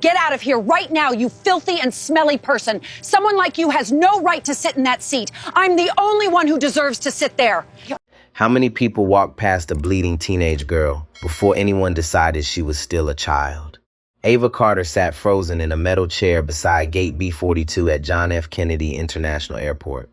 Get out of here right now, you filthy and smelly person. Someone like you has no right to sit in that seat. I'm the only one who deserves to sit there. How many people walked past a bleeding teenage girl before anyone decided she was still a child? Ava Carter sat frozen in a metal chair beside gate B42 at John F. Kennedy International Airport.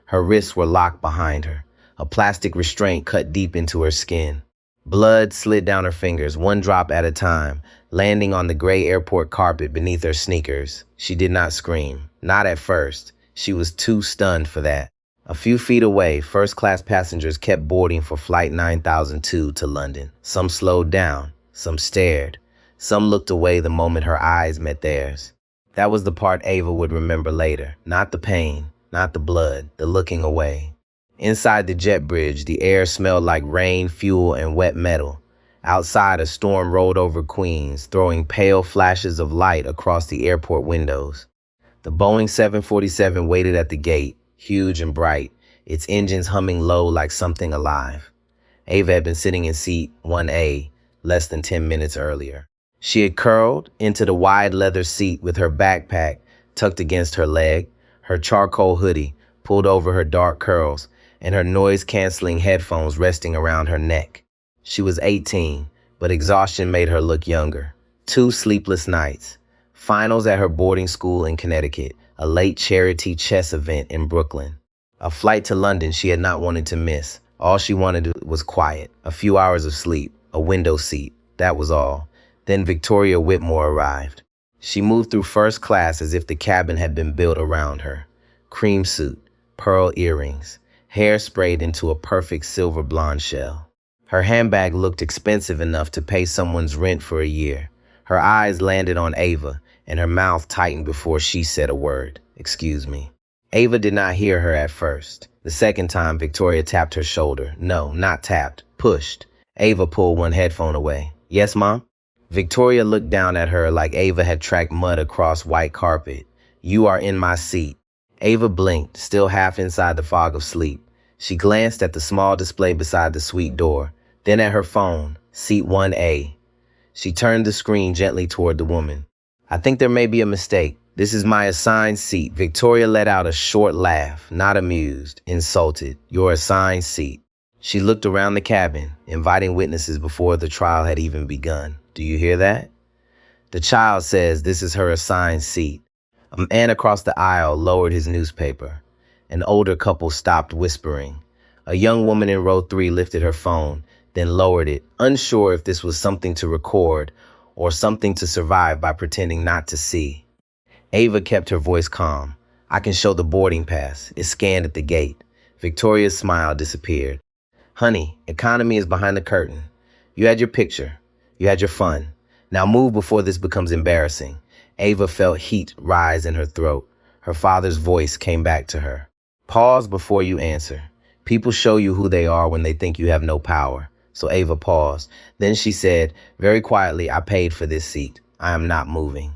Her wrists were locked behind her. A plastic restraint cut deep into her skin. Blood slid down her fingers, one drop at a time, landing on the gray airport carpet beneath her sneakers. She did not scream. Not at first. She was too stunned for that. A few feet away, first-class passengers kept boarding for Flight 9002 to London. Some slowed down. Some stared. Some looked away the moment her eyes met theirs. That was the part Ava would remember later. Not the pain, not the blood, the looking away. Inside the jet bridge, the air smelled like rain, fuel, and wet metal. Outside, a storm rolled over Queens, throwing pale flashes of light across the airport windows. The Boeing 747 waited at the gate, huge and bright, its engines humming low like something alive. Ava had been sitting in seat 1A less than 10 minutes earlier. She had curled into the wide leather seat with her backpack tucked against her leg, her charcoal hoodie pulled over her dark curls, and her noise-canceling headphones resting around her neck. She was 18, but exhaustion made her look younger. 2 sleepless nights, finals at her boarding school in Connecticut, a late charity chess event in Brooklyn. A flight to London she had not wanted to miss. All she wanted was quiet, a few hours of sleep, a window seat. That was all. Then Victoria Whitmore arrived. She moved through first class as if the cabin had been built around her. Cream suit, pearl earrings, hair sprayed into a perfect silver blonde shell. Her handbag looked expensive enough to pay someone's rent for a year. Her eyes landed on Ava, and her mouth tightened before she said a word. "Excuse me." Ava did not hear her at first. The second time, Victoria tapped her shoulder. No, not tapped, pushed. Ava pulled one headphone away. "Yes, Mom?" Victoria looked down at her like Ava had tracked mud across white carpet. "You are in my seat." Ava blinked, still half inside the fog of sleep. She glanced at the small display beside the suite door, then at her phone, seat 1A. She turned the screen gently toward the woman. "I think there may be a mistake. This is my assigned seat." Victoria let out a short laugh, not amused, insulted. "Your assigned seat." She looked around the cabin, inviting witnesses before the trial had even begun. "Do you hear that?" The child says this is her assigned seat. A man across the aisle lowered his newspaper. An older couple stopped whispering. A young woman in row 3 lifted her phone, then lowered it, unsure if this was something to record or something to survive by pretending not to see. Ava kept her voice calm. "I can show the boarding pass. It's scanned at the gate." Victoria's smile disappeared. "Honey, economy is behind the curtain. You had your picture. You had your fun. Now move before this becomes embarrassing." Ava felt heat rise in her throat. Her father's voice came back to her. "Pause before you answer. People show you who they are when they think you have no power." So Ava paused. Then she said, very quietly, "I paid for this seat. I am not moving."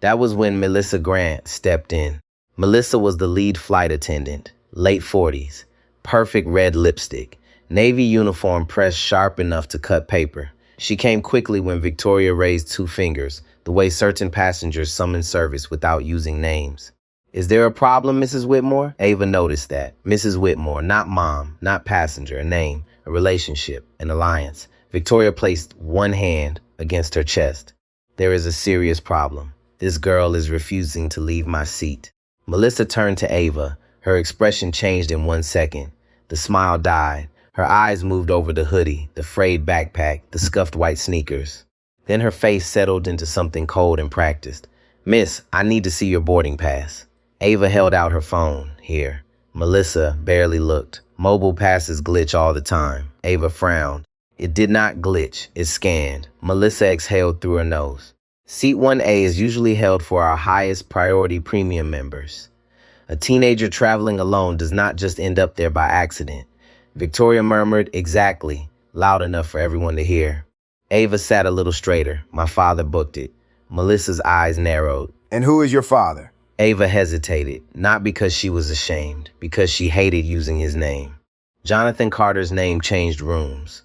That was when Melissa Grant stepped in. Melissa was the lead flight attendant, late 40s, perfect red lipstick, navy uniform pressed sharp enough to cut paper. She came quickly when Victoria raised 2 fingers, the way certain passengers summon service without using names. "Is there a problem, Mrs. Whitmore?" Ava noticed that. Mrs. Whitmore, not mom, not passenger, a name, a relationship, an alliance. Victoria placed one hand against her chest. "There is a serious problem. This girl is refusing to leave my seat." Melissa turned to Ava. Her expression changed in 1 second. The smile died. Her eyes moved over the hoodie, the frayed backpack, the scuffed white sneakers. Then her face settled into something cold and practiced. "Miss, I need to see your boarding pass." Ava held out her phone. "Here." Melissa barely looked. "Mobile passes glitch all the time." Ava frowned. It did not glitch. It scanned. Melissa exhaled through her nose. "Seat 1A is usually held for our highest priority premium members. A teenager traveling alone does not just end up there by accident." Victoria murmured, "Exactly," loud enough for everyone to hear. Ava sat a little straighter. "My father booked it." Melissa's eyes narrowed. "And who is your father?" Ava hesitated, not because she was ashamed, because she hated using his name. Jonathan Carter's name changed rooms.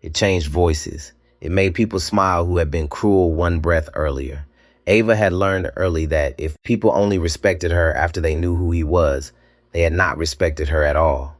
It changed voices. It made people smile who had been cruel one breath earlier. Ava had learned early that if people only respected her after they knew who he was, they had not respected her at all.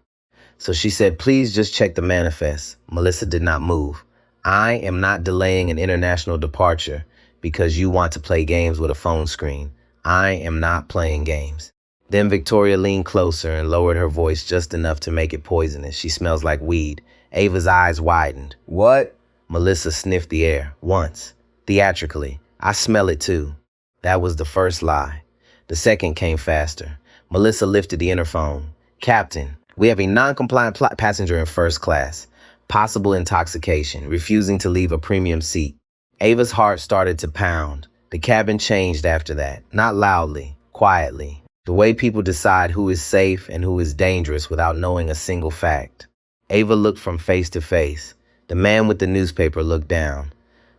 So she said, please just check the manifest. Melissa did not move. I am not delaying an international departure because you want to play games with a phone screen. I am not playing games. Then Victoria leaned closer and lowered her voice just enough to make it poisonous. She smells like weed. Ava's eyes widened. What? Melissa sniffed the air once, theatrically. I smell it too. That was the first lie. The second came faster. Melissa lifted the interphone. Captain, we have a non-compliant passenger in first class. Possible intoxication, refusing to leave a premium seat. Ava's heart started to pound. The cabin changed after that. Not loudly, quietly. The way people decide who is safe and who is dangerous without knowing a single fact. Ava looked from face to face. The man with the newspaper looked down.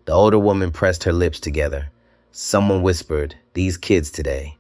The older woman pressed her lips together. Someone whispered, these kids today.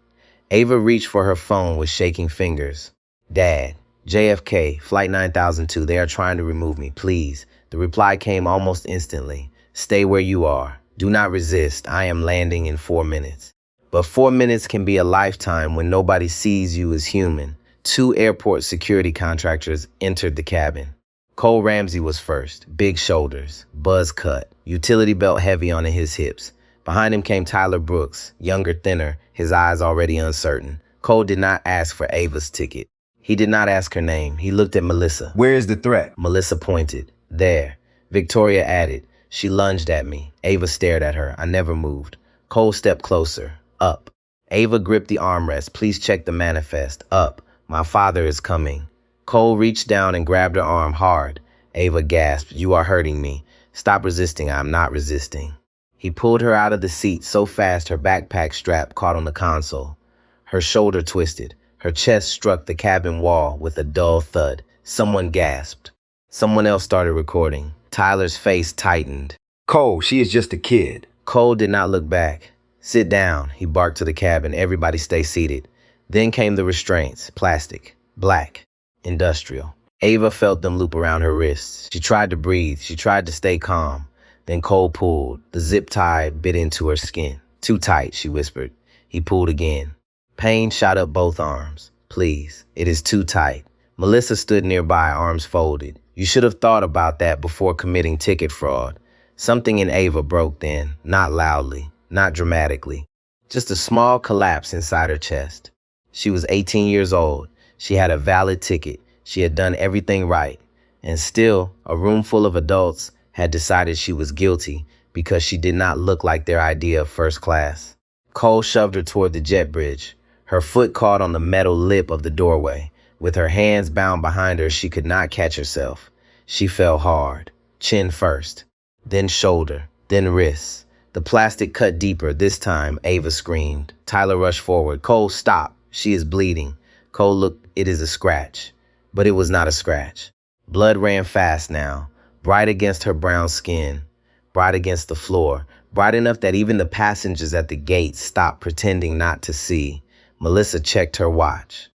Ava reached for her phone with shaking fingers. Dad, JFK, Flight 9002, they are trying to remove me, please. The reply came almost instantly. Stay where you are. Do not resist. I am landing in 4 minutes. But 4 minutes can be a lifetime when nobody sees you as human. 2 airport security contractors entered the cabin. Cole Ramsey was first, big shoulders, buzz cut, utility belt heavy on his hips. Behind him came Tyler Brooks, younger, thinner, his eyes already uncertain. Cole did not ask for Ava's ticket. He did not ask her name. He looked at Melissa. Where is the threat? Melissa pointed. There. Victoria added. She lunged at me. Ava stared at her. I never moved. Cole stepped closer. Up. Ava gripped the armrest. Please check the manifest. Up. My father is coming. Cole reached down and grabbed her arm hard. Ava gasped. You are hurting me. Stop resisting. I'm not resisting. He pulled her out of the seat so fast her backpack strap caught on the console. Her shoulder twisted. Her chest struck the cabin wall with a dull thud. Someone gasped. Someone else started recording. Tyler's face tightened. Cole, she is just a kid. Cole did not look back. Sit down, he barked to the cabin. Everybody stay seated. Then came the restraints. Plastic. Black. Industrial. Ava felt them loop around her wrists. She tried to breathe. She tried to stay calm. Then Cole pulled. The zip tie bit into her skin. Too tight, she whispered. He pulled again. Pain shot up both arms. Please, it is too tight. Melissa stood nearby, arms folded. You should have thought about that before committing ticket fraud. Something in Ava broke then, not loudly, not dramatically. Just a small collapse inside her chest. She was 18 years old. She had a valid ticket. She had done everything right. And still, a room full of adults had decided she was guilty because she did not look like their idea of first class. Cole shoved her toward the jet bridge. Her foot caught on the metal lip of the doorway. With her hands bound behind her, she could not catch herself. She fell hard, chin first, then shoulder, then wrists. The plastic cut deeper. This time, Ava screamed. Tyler rushed forward. Cole, stop. She is bleeding. Cole looked. It is a scratch. But it was not a scratch. Blood ran fast now, bright against her brown skin, bright against the floor, bright enough that even the passengers at the gate stopped pretending not to see. Melissa checked her watch.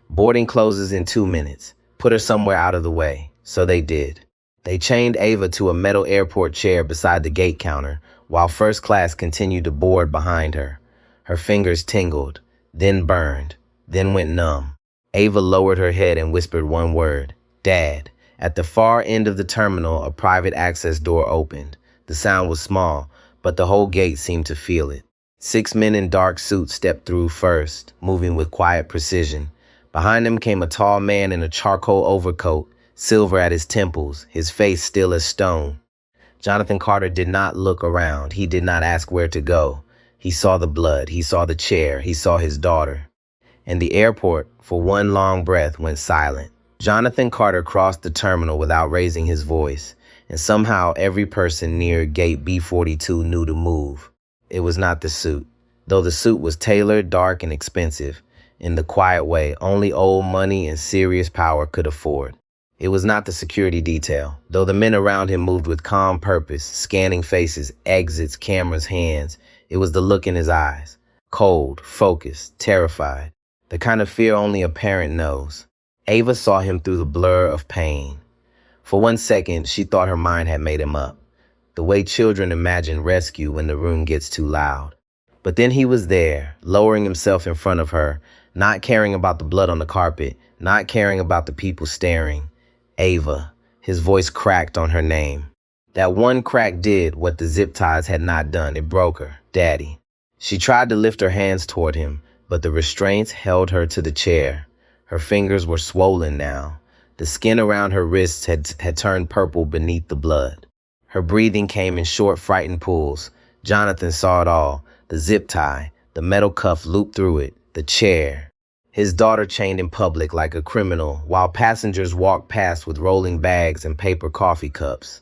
Boarding closes in 2 minutes. Put her somewhere out of the way. So they did. They chained Ava to a metal airport chair beside the gate counter while first class continued to board behind her. Her fingers tingled, then burned, then went numb. Ava lowered her head and whispered one word, Dad. At the far end of the terminal, a private access door opened. The sound was small, but the whole gate seemed to feel it. 6 men in dark suits stepped through first, moving with quiet precision. Behind them came a tall man in a charcoal overcoat, silver at his temples, his face still as stone. Jonathan Carter did not look around. He did not ask where to go. He saw the blood. He saw the chair. He saw his daughter. And the airport, for one long breath, went silent. Jonathan Carter crossed the terminal without raising his voice, and somehow every person near gate B42 knew to move. It was not the suit, though the suit was tailored, dark, and expensive, in the quiet way only old money and serious power could afford. It was not the security detail, though the men around him moved with calm purpose, scanning faces, exits, cameras, hands. It was the look in his eyes, cold, focused, terrified, the kind of fear only a parent knows. Ava saw him through the blur of pain. For 1 second, she thought her mind had made him up, the way children imagine rescue when the room gets too loud. But then he was there, lowering himself in front of her, not caring about the blood on the carpet, not caring about the people staring. Ava. His voice cracked on her name. That one crack did what the zip ties had not done. It broke her. Daddy. She tried to lift her hands toward him, but the restraints held her to the chair. Her fingers were swollen now. The skin around her wrists had turned purple beneath the blood. Her breathing came in short, frightened pulls. Jonathan saw it all. The zip tie, the metal cuff looped through it, the chair. His daughter chained in public like a criminal, while passengers walked past with rolling bags and paper coffee cups.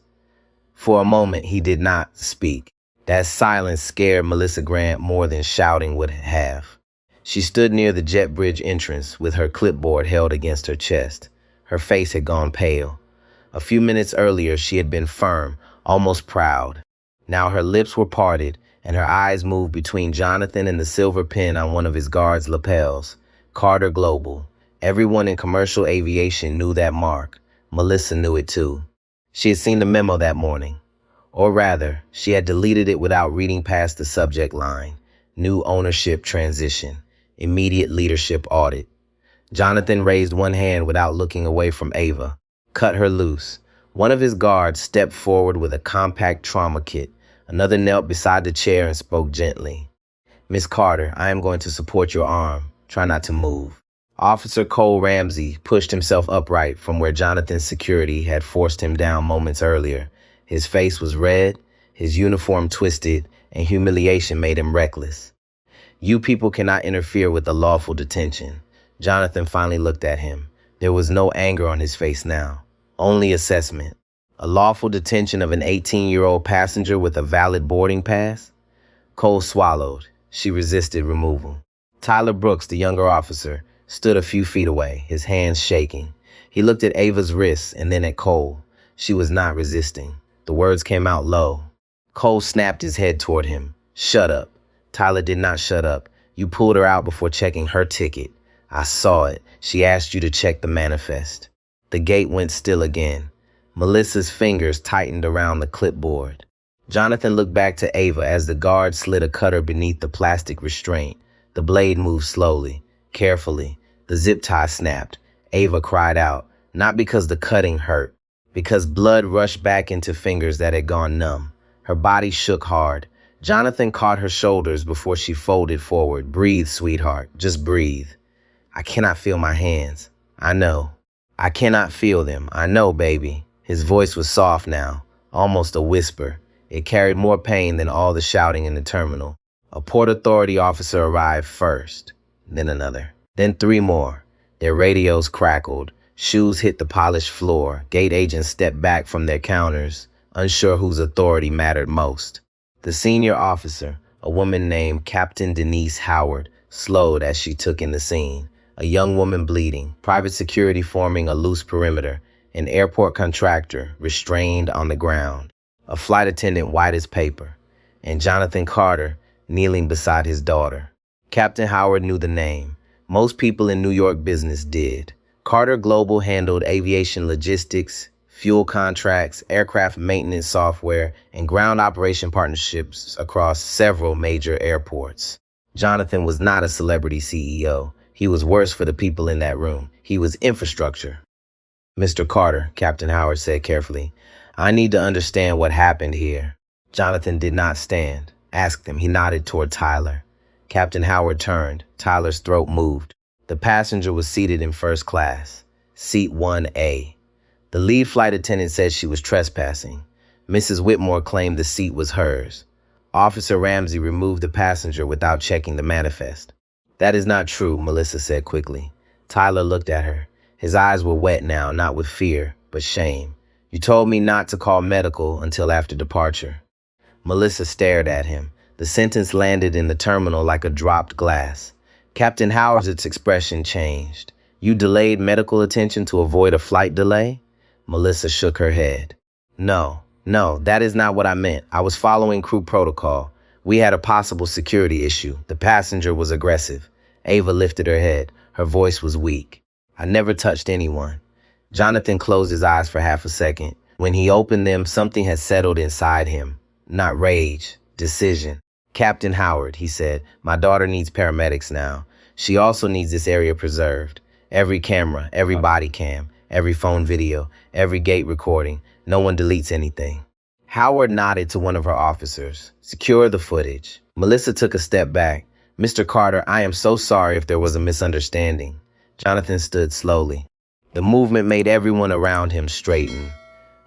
For a moment, he did not speak. That silence scared Melissa Grant more than shouting would have. She stood near the jet bridge entrance with her clipboard held against her chest. Her face had gone pale. A few minutes earlier, she had been firm, almost proud. Now her lips were parted, and her eyes moved between Jonathan and the silver pin on one of his guard's lapels. Carter Global. Everyone in commercial aviation knew that mark. Melissa knew it too. She had seen the memo that morning. Or rather, she had deleted it without reading past the subject line. New ownership transition. Immediate leadership audit. Jonathan raised one hand without looking away from Ava. Cut her loose. One of his guards stepped forward with a compact trauma kit. Another knelt beside the chair and spoke gently. Miss Carter, I am going to support your arm. Try not to move. Officer Cole Ramsey pushed himself upright from where Jonathan's security had forced him down moments earlier. His face was red, his uniform twisted, and humiliation made him reckless. You people cannot interfere with the lawful detention. Jonathan finally looked at him. There was no anger on his face now, only assessment. A lawful detention of an 18-year-old passenger with a valid boarding pass? Cole swallowed. She resisted removal. Tyler Brooks, the younger officer, stood a few feet away, his hands shaking. He looked at Ava's wrists and then at Cole. She was not resisting. The words came out low. Cole snapped his head toward him. Shut up. Tyler did not shut up. You pulled her out before checking her ticket. I saw it. She asked you to check the manifest. The gate went still again. Melissa's fingers tightened around the clipboard. Jonathan looked back to Ava as the guard slid a cutter beneath the plastic restraint. The blade moved slowly, carefully. The zip tie snapped. Ava cried out, not because the cutting hurt, because blood rushed back into fingers that had gone numb. Her body shook hard. Jonathan caught her shoulders before she folded forward. Breathe, sweetheart. Just breathe. I cannot feel my hands. I know. I cannot feel them. I know, baby. His voice was soft now, almost a whisper. It carried more pain than all the shouting in the terminal. A Port Authority officer arrived first, then another, then three more. Their radios crackled. Shoes hit the polished floor. Gate agents stepped back from their counters, unsure whose authority mattered most. The senior officer, a woman named Captain Denise Howard, slowed as she took in the scene. A young woman bleeding, private security forming a loose perimeter, an airport contractor restrained on the ground, a flight attendant white as paper, and Jonathan Carter kneeling beside his daughter. Captain Howard knew the name. Most people in New York business did. Carter Global handled aviation logistics, fuel contracts, aircraft maintenance software, and ground operation partnerships across several major airports. Jonathan was not a celebrity CEO. He was worse for the people in that room. He was infrastructure. Mr. Carter, Captain Howard said carefully, I need to understand what happened here. Jonathan did not stand. Asked him. He nodded toward Tyler. Captain Howard turned. Tyler's throat moved. The passenger was seated in first class, seat 1A. The lead flight attendant said she was trespassing. Mrs. Whitmore claimed the seat was hers. Officer Ramsey removed the passenger without checking the manifest. That is not true, Melissa said quickly. Tyler looked at her. His eyes were wet now, not with fear, but shame. You told me not to call medical until after departure. Melissa stared at him. The sentence landed in the terminal like a dropped glass. Captain Howard's expression changed. You delayed medical attention to avoid a flight delay? Melissa shook her head. No, that is not what I meant. I was following crew protocol. We had a possible security issue. The passenger was aggressive. Ava lifted her head. Her voice was weak. I never touched anyone. Jonathan closed his eyes for half a second. When he opened them, something had settled inside him. Not rage, decision. Captain Howard, he said, my daughter needs paramedics now. She also needs this area preserved. Every camera, every body cam, every phone video, every gate recording. No one deletes anything. Howard nodded to one of her officers. Secure the footage. Melissa took a step back. Mr. Carter, I am so sorry if there was a misunderstanding. Jonathan stood slowly. The movement made everyone around him straighten.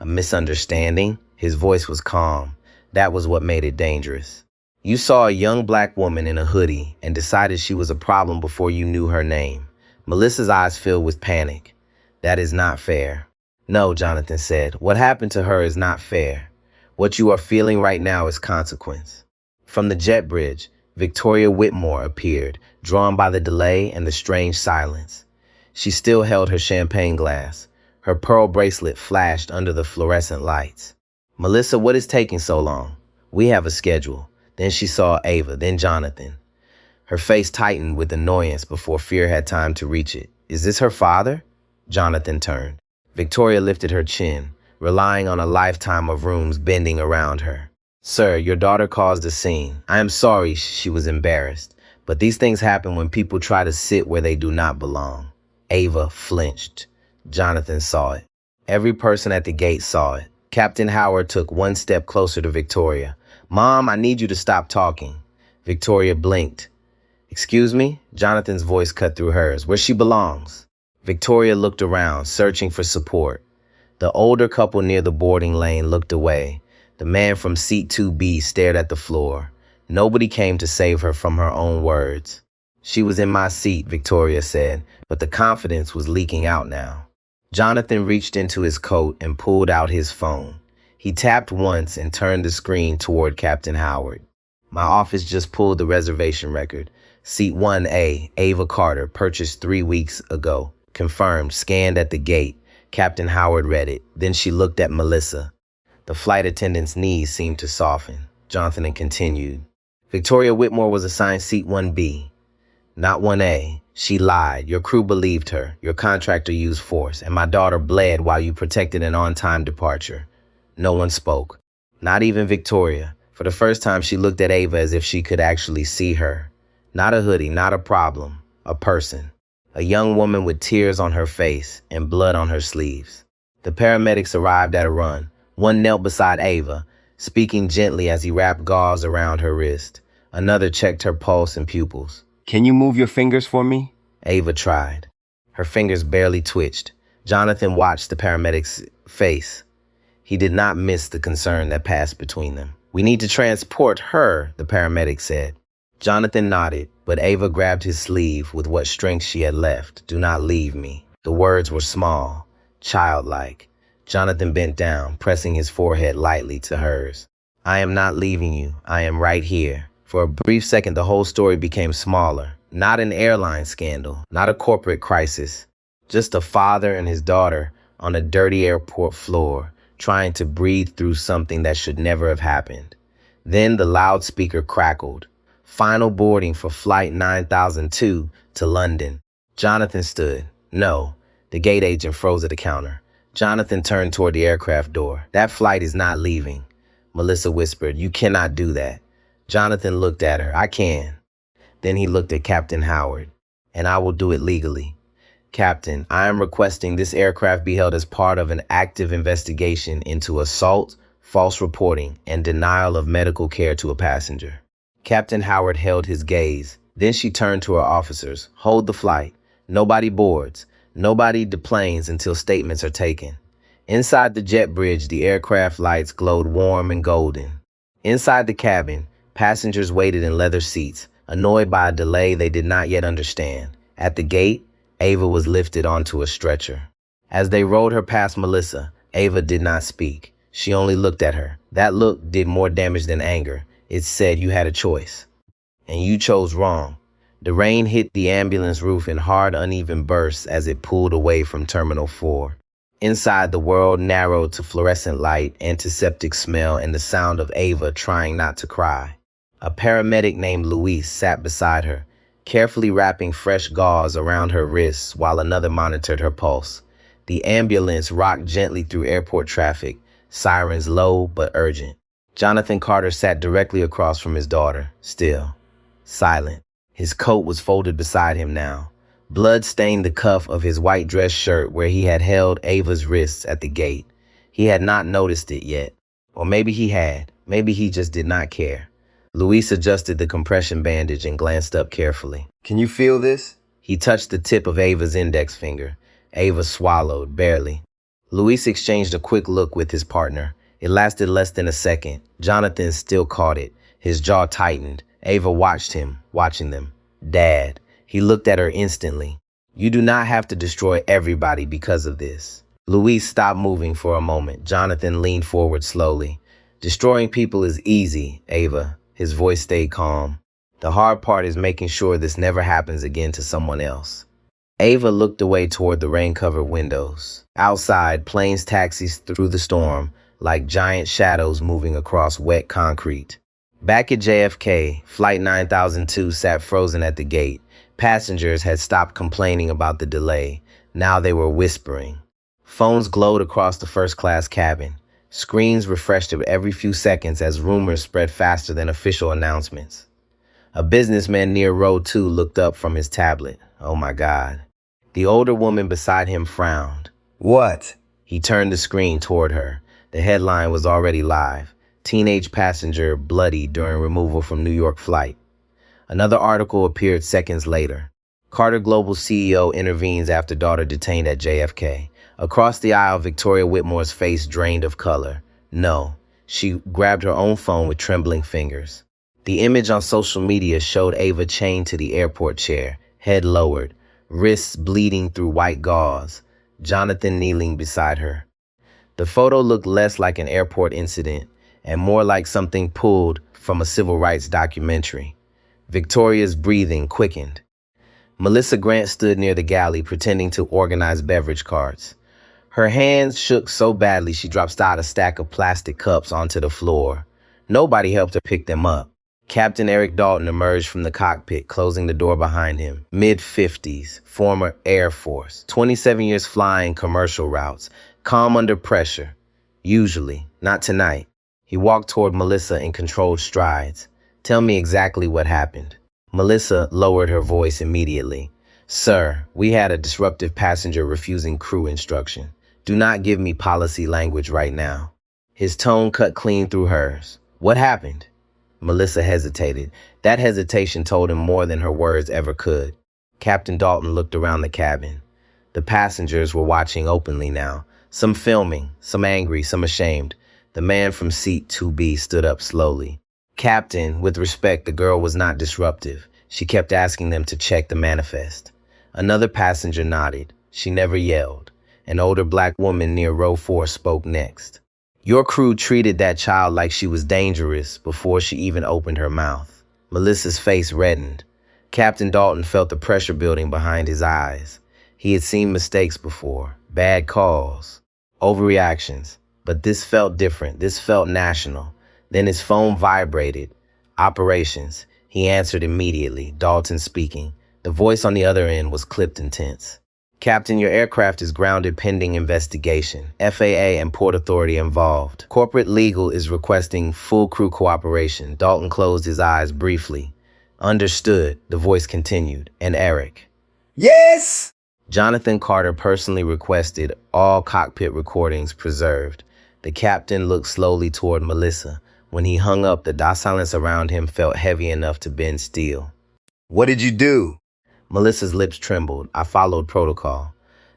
A misunderstanding? His voice was calm. That was what made it dangerous. You saw a young black woman in a hoodie and decided she was a problem before you knew her name. Melissa's eyes filled with panic. That is not fair. No, Jonathan said. What happened to her is not fair. What you are feeling right now is consequence. From the jet bridge, Victoria Whitmore appeared, drawn by the delay and the strange silence. She still held her champagne glass. Her pearl bracelet flashed under the fluorescent lights. Melissa, what is taking so long? We have a schedule. Then she saw Ava, then Jonathan. Her face tightened with annoyance before fear had time to reach it. Is this her father? Jonathan turned. Victoria lifted her chin, relying on a lifetime of rooms bending around her. Sir, your daughter caused a scene. I am sorry, she was embarrassed. But these things happen when people try to sit where they do not belong. Ava flinched. Jonathan saw it. Every person at the gate saw it. Captain Howard took one step closer to Victoria. Mom, I need you to stop talking. Victoria blinked. Excuse me? Jonathan's voice cut through hers. Where she belongs. Victoria looked around, searching for support. The older couple near the boarding lane looked away. The man from seat 2B stared at the floor. Nobody came to save her from her own words. She was in my seat, Victoria said, but the confidence was leaking out now. Jonathan reached into his coat and pulled out his phone. He tapped once and turned the screen toward Captain Howard. My office just pulled the reservation record. Seat 1A, Ava Carter, purchased 3 weeks ago. Confirmed, scanned at the gate. Captain Howard read it. Then she looked at Melissa. The flight attendant's knees seemed to soften. Jonathan continued. Victoria Whitmore was assigned seat 1B, not 1A. She lied. Your crew believed her. Your contractor used force. And my daughter bled while you protected an on-time departure. No one spoke. Not even Victoria. For the first time, she looked at Ava as if she could actually see her. Not a hoodie, not a problem. A person. A young woman with tears on her face and blood on her sleeves. The paramedics arrived at a run. One knelt beside Ava, speaking gently as he wrapped gauze around her wrist. Another checked her pulse and pupils. Can you move your fingers for me? Ava tried. Her fingers barely twitched. Jonathan watched the paramedic's face. He did not miss the concern that passed between them. We need to transport her, the paramedic said. Jonathan nodded, but Ava grabbed his sleeve with what strength she had left. Do not leave me. The words were small, childlike. Jonathan bent down, pressing his forehead lightly to hers. I am not leaving you. I am right here. For a brief second, the whole story became smaller. Not an airline scandal, not a corporate crisis. Just a father and his daughter on a dirty airport floor, trying to breathe through something that should never have happened. Then the loudspeaker crackled. Final boarding for Flight 9002 to London. Jonathan stood. No. The gate agent froze at the counter. Jonathan turned toward the aircraft door. That flight is not leaving. Melissa whispered, you cannot do that. Jonathan looked at her. I can. Then he looked at Captain Howard. And I will do it legally. Captain, I am requesting this aircraft be held as part of an active investigation into assault, false reporting, and denial of medical care to a passenger. Captain Howard held his gaze. Then she turned to her officers. Hold the flight. Nobody boards. Nobody deplanes until statements are taken. Inside the jet bridge, the aircraft lights glowed warm and golden. Inside the cabin, passengers waited in leather seats, annoyed by a delay they did not yet understand. At the gate, Ava was lifted onto a stretcher. As they rode her past Melissa, Ava did not speak. She only looked at her. That look did more damage than anger. It said you had a choice. And you chose wrong. The rain hit the ambulance roof in hard, uneven bursts as it pulled away from Terminal 4. Inside, the world narrowed to fluorescent light, antiseptic smell, and the sound of Ava trying not to cry. A paramedic named Luis sat beside her, carefully wrapping fresh gauze around her wrists while another monitored her pulse. The ambulance rocked gently through airport traffic, sirens low but urgent. Jonathan Carter sat directly across from his daughter, still, silent. His coat was folded beside him now. Blood stained the cuff of his white dress shirt where he had held Ava's wrists at the gate. He had not noticed it yet. Or maybe he had. Maybe he just did not care. Luis adjusted the compression bandage and glanced up carefully. Can you feel this? He touched the tip of Ava's index finger. Ava swallowed, barely. Luis exchanged a quick look with his partner. It lasted less than a second. Jonathan still caught it. His jaw tightened. Ava watched him, watching them. Dad. He looked at her instantly. You do not have to destroy everybody because of this. Luis stopped moving for a moment. Jonathan leaned forward slowly. Destroying people is easy, Ava. His voice stayed calm. The hard part is making sure this never happens again to someone else. Ava looked away toward the rain-covered windows. Outside, planes taxied through the storm, like giant shadows moving across wet concrete. Back at JFK, Flight 9002 sat frozen at the gate. Passengers had stopped complaining about the delay. Now they were whispering. Phones glowed across the first-class cabin. Screens refreshed every few seconds as rumors spread faster than official announcements. A businessman near row 2 looked up from his tablet. Oh my God. The older woman beside him frowned. What? He turned the screen toward her. The headline was already live. Teenage passenger bloodied during removal from New York flight. Another article appeared seconds later. Carter Global CEO intervenes after daughter detained at JFK. Across the aisle, Victoria Whitmore's face drained of color. No, she grabbed her own phone with trembling fingers. The image on social media showed Ava chained to the airport chair, head lowered, wrists bleeding through white gauze, Jonathan kneeling beside her. The photo looked less like an airport incident and more like something pulled from a civil rights documentary. Victoria's breathing quickened. Melissa Grant stood near the galley, pretending to organize beverage carts. Her hands shook so badly she dropped out a stack of plastic cups onto the floor. Nobody helped her pick them up. Captain Eric Dalton emerged from the cockpit, closing the door behind him. Mid-50s, former Air Force, 27 years flying commercial routes, calm under pressure. Usually, not tonight. He walked toward Melissa in controlled strides. Tell me exactly what happened. Melissa lowered her voice immediately. Sir, we had a disruptive passenger refusing crew instruction. Do not give me policy language right now. His tone cut clean through hers. What happened? Melissa hesitated. That hesitation told him more than her words ever could. Captain Dalton looked around the cabin. The passengers were watching openly now, some filming, some angry, some ashamed. The man from seat 2B stood up slowly. Captain, with respect, the girl was not disruptive. She kept asking them to check the manifest. Another passenger nodded. She never yelled. An older black woman near row 4 spoke next. Your crew treated that child like she was dangerous before she even opened her mouth. Melissa's face reddened. Captain Dalton felt the pressure building behind his eyes. He had seen mistakes before, bad calls, overreactions. But this felt different. This felt national. Then his phone vibrated. Operations. He answered immediately, Dalton speaking. The voice on the other end was clipped and tense. Captain, your aircraft is grounded pending investigation. FAA and Port Authority involved. Corporate legal is requesting full crew cooperation. Dalton closed his eyes briefly. Understood, the voice continued. And Eric. Yes! Jonathan Carter personally requested all cockpit recordings preserved. The captain looked slowly toward Melissa. When he hung up, the silence around him felt heavy enough to bend steel. What did you do? Melissa's lips trembled. I followed protocol.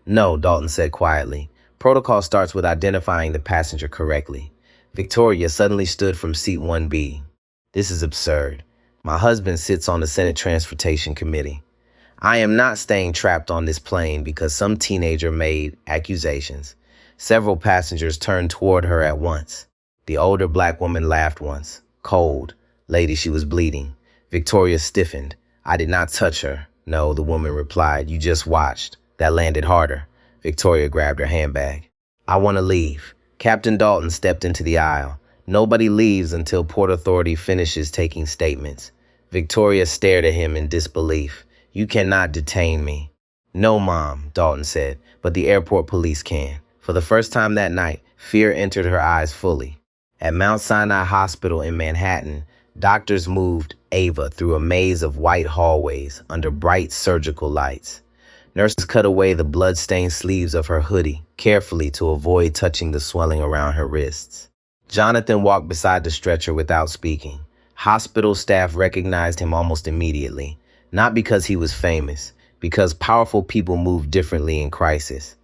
No, Dalton said quietly. Protocol starts with identifying the passenger correctly. Victoria suddenly stood from seat 1B. This is absurd. My husband sits on the Senate Transportation Committee. I am not staying trapped on this plane because some teenager made accusations. Several passengers turned toward her at once. The older black woman laughed once. Cold. Lady, she was bleeding. Victoria stiffened. I did not touch her. No, the woman replied. You just watched. That landed harder. Victoria grabbed her handbag. I want to leave. Captain Dalton stepped into the aisle. Nobody leaves until Port Authority finishes taking statements. Victoria stared at him in disbelief. You cannot detain me. No, Mom, Dalton said, but the airport police can. For the first time that night, fear entered her eyes fully. At Mount Sinai Hospital in Manhattan, doctors moved Ava through a maze of white hallways under bright surgical lights. Nurses cut away the blood-stained sleeves of her hoodie carefully to avoid touching the swelling around her wrists. Jonathan walked beside the stretcher without speaking. Hospital staff recognized him almost immediately, not because he was famous, because powerful people move differently in crisis.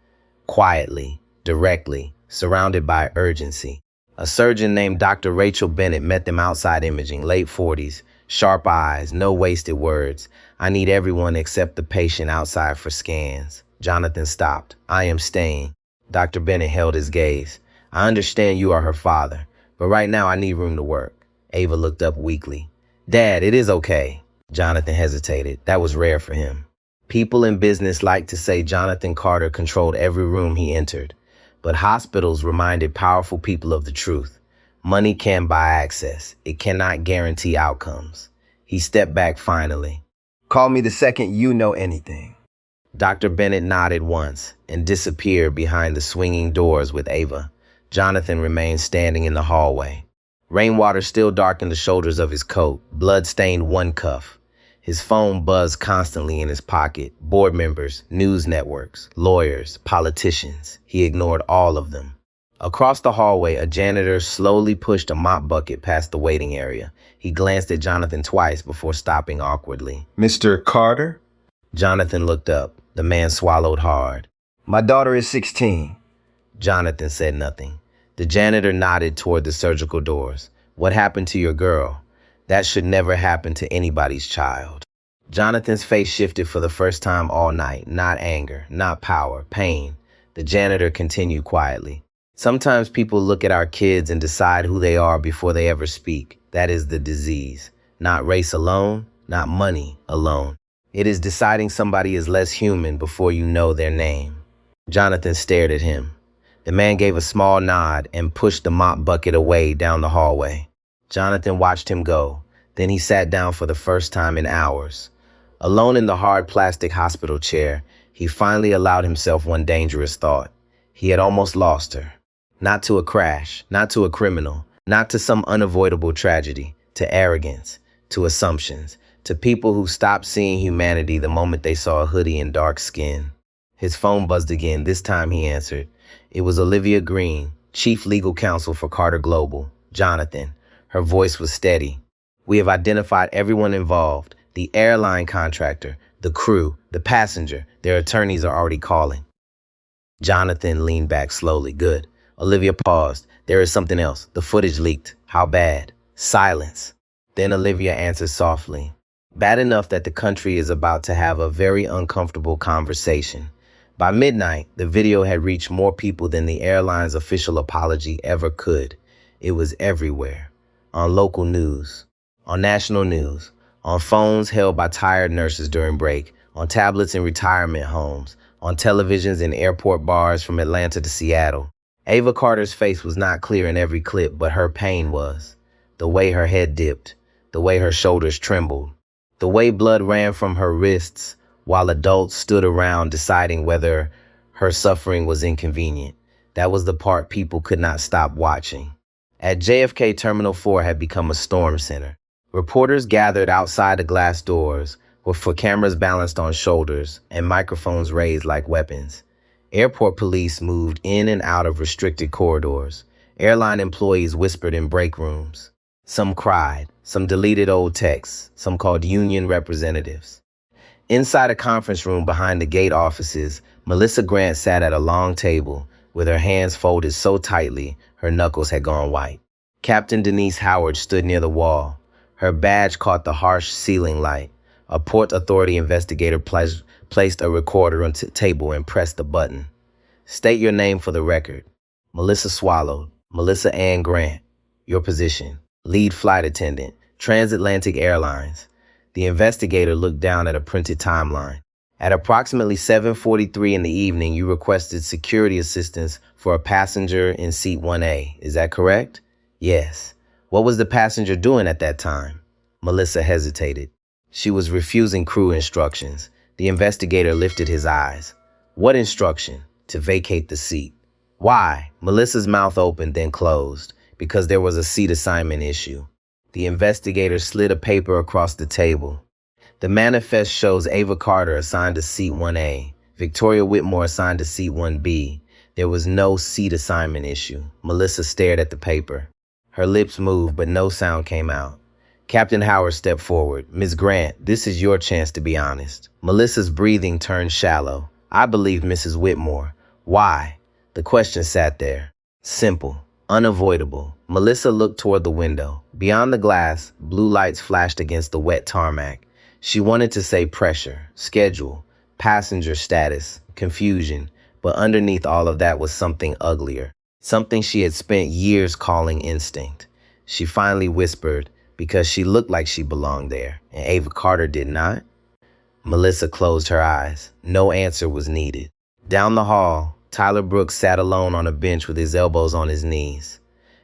Quietly, directly, surrounded by urgency. A surgeon named Dr. Rachel Bennett met them outside imaging, late 40s, sharp eyes, no wasted words. I need everyone except the patient outside for scans. Jonathan stopped. I am staying. Dr. Bennett held his gaze. I understand you are her father, but right now I need room to work. Ava looked up weakly. Dad, it is okay. Jonathan hesitated. That was rare for him. People in business liked to say Jonathan Carter controlled every room he entered, but hospitals reminded powerful people of the truth. Money can buy access. It cannot guarantee outcomes. He stepped back finally. Call me the second you know anything. Dr. Bennett nodded once and disappeared behind the swinging doors with Ava. Jonathan remained standing in the hallway. Rainwater still darkened the shoulders of his coat, blood-stained one cuff. His phone buzzed constantly in his pocket. Board members, news networks, lawyers, politicians. He ignored all of them. Across the hallway, a janitor slowly pushed a mop bucket past the waiting area. He glanced at Jonathan twice before stopping awkwardly. Mr. Carter? Jonathan looked up. The man swallowed hard. My daughter is 16. Jonathan said nothing. The janitor nodded toward the surgical doors. What happened to your girl? That should never happen to anybody's child. Jonathan's face shifted for the first time all night. Not anger, not power, pain. The janitor continued quietly. Sometimes people look at our kids and decide who they are before they ever speak. That is the disease. Not race alone, not money alone. It is deciding somebody is less human before you know their name. Jonathan stared at him. The man gave a small nod and pushed the mop bucket away down the hallway. Jonathan watched him go. Then he sat down for the first time in hours. Alone in the hard plastic hospital chair, he finally allowed himself one dangerous thought. He had almost lost her. Not to a crash, not to a criminal, not to some unavoidable tragedy, to arrogance, to assumptions, to people who stopped seeing humanity the moment they saw a hoodie and dark skin. His phone buzzed again. This time he answered. It was Olivia Green, Chief Legal Counsel for Carter Global. Jonathan. Her voice was steady. We have identified everyone involved, the airline contractor, the crew, the passenger. Their attorneys are already calling. Jonathan leaned back slowly. Good. Olivia paused. There is something else. The footage leaked. How bad? Silence. Then Olivia answered softly. Bad enough that the country is about to have a very uncomfortable conversation. By midnight, the video had reached more people than the airline's official apology ever could. It was everywhere. On local news, on national news, on phones held by tired nurses during break, on tablets in retirement homes, on televisions in airport bars from Atlanta to Seattle. Ava Carter's face was not clear in every clip, but her pain was. The way her head dipped, the way her shoulders trembled, the way blood ran from her wrists, while adults stood around deciding whether her suffering was inconvenient. That was the part people could not stop watching. At JFK, Terminal 4 had become a storm center. Reporters gathered outside the glass doors, with cameras balanced on shoulders and microphones raised like weapons. Airport police moved in and out of restricted corridors. Airline employees whispered in break rooms. Some cried, some deleted old texts, some called union representatives. Inside a conference room behind the gate offices, Melissa Grant sat at a long table with her hands folded so tightly her knuckles had gone white. Captain Denise Howard stood near the wall. Her badge caught the harsh ceiling light. A Port Authority investigator placed a recorder on the table and pressed the button. State your name for the record. Melissa swallowed. Melissa Ann Grant. Your position. Lead flight attendant. Transatlantic Airlines. The investigator looked down at a printed timeline. At approximately 7:43 in the evening, you requested security assistance for a passenger in seat 1A. Is that correct? Yes. What was the passenger doing at that time? Melissa hesitated. She was refusing crew instructions. The investigator lifted his eyes. What instruction? To vacate the seat. Why? Melissa's mouth opened, then closed. because there was a seat assignment issue. The investigator slid a paper across the table. The manifest shows Ava Carter assigned to seat 1A, Victoria Whitmore assigned to seat 1B. There was no seat assignment issue. Melissa stared at the paper. Her lips moved, but no sound came out. Captain Howard stepped forward. "Miss Grant, this is your chance to be honest." Melissa's breathing turned shallow. "I believe Mrs. Whitmore." "Why?" The question sat there. Simple, unavoidable. Melissa looked toward the window. Beyond the glass, blue lights flashed against the wet tarmac. She wanted to say pressure, schedule, passenger status, confusion, but underneath all of that was something uglier, something she had spent years calling instinct. She finally whispered, "Because she looked like she belonged there, and Ava Carter did not?" Melissa closed her eyes. No answer was needed. Down the hall, Tyler Brooks sat alone on a bench with his elbows on his knees.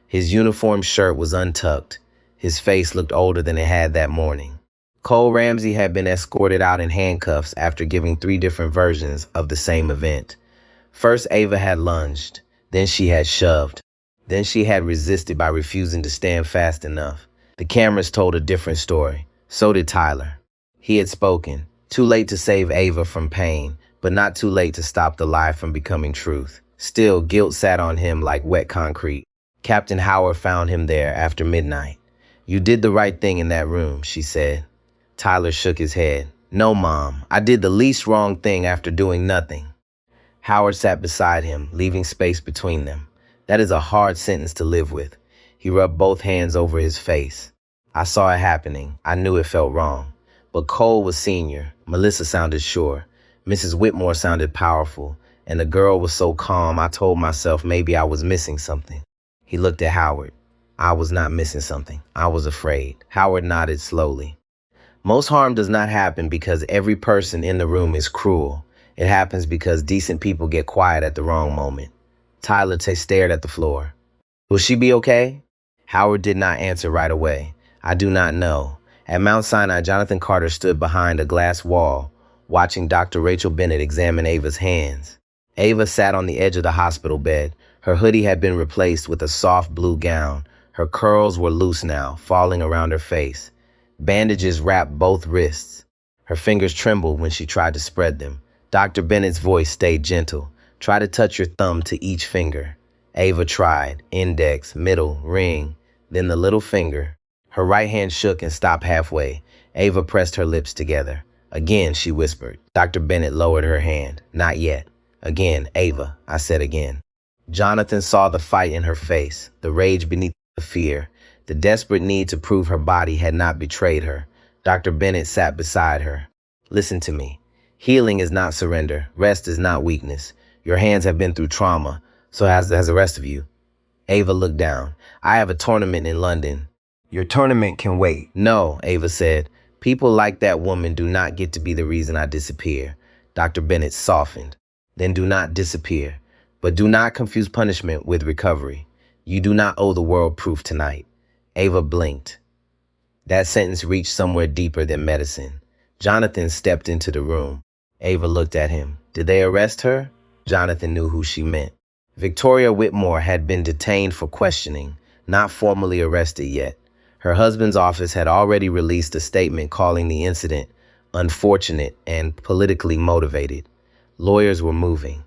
His uniform shirt was untucked. His face looked older than it had that morning. Cole Ramsey had been escorted out in handcuffs after giving 3 different versions of the same event. First, Ava had lunged. Then she had shoved. Then she had resisted by refusing to stand fast enough. The cameras told a different story. So did Tyler. He had spoken. Too late to save Ava from pain, but not too late to stop the lie from becoming truth. Still, guilt sat on him like wet concrete. Captain Howard found him there after midnight. "You did the right thing in that room," she said. Tyler shook his head. "No, Mom. I did the least wrong thing after doing nothing." Howard sat beside him, leaving space between them. "That is a hard sentence to live with." He rubbed both hands over his face. "I saw it happening. I knew it felt wrong. But Cole was senior. Melissa sounded sure. Mrs. Whitmore sounded powerful. And the girl was so calm, I told myself maybe I was missing something." He looked at Howard. "I was not missing something. I was afraid." Howard nodded slowly. "Most harm does not happen because every person in the room is cruel. It happens because decent people get quiet at the wrong moment." Tyler stared at the floor. "Will she be okay?" Howard did not answer right away. "I do not know." At Mount Sinai, Jonathan Carter stood behind a glass wall, watching Dr. Rachel Bennett examine Ava's hands. Ava sat on the edge of the hospital bed. Her hoodie had been replaced with a soft blue gown. Her curls were loose now, falling around her face. Bandages wrapped both wrists. Her fingers trembled when she tried to spread them. Dr. Bennett's voice stayed gentle. "Try to touch your thumb to each finger." Ava tried. Index, middle, ring, then the little finger. Her right hand shook and stopped halfway. Ava pressed her lips together. "Again," she whispered. Dr. Bennett lowered her hand. "Not yet." "Again, Ava," I said again. Jonathan saw the fight in her face, the rage beneath the fear. The desperate need to prove her body had not betrayed her. Dr. Bennett sat beside her. "Listen to me. Healing is not surrender. Rest is not weakness. Your hands have been through trauma. So has the rest of you." Ava looked down. "I have a tournament in London." Your tournament can wait. "No," Ava said. "People like that woman do not get to be the reason I disappear." Dr. Bennett softened. "Then do not disappear. But do not confuse punishment with recovery. You do not owe the world proof tonight." Ava blinked. That sentence reached somewhere deeper than medicine. Jonathan stepped into the room. Ava looked at him. "Did they arrest her?" Jonathan knew who she meant. Victoria Whitmore had been detained for questioning, not formally arrested yet. Her husband's office had already released a statement calling the incident unfortunate and politically motivated. Lawyers were moving.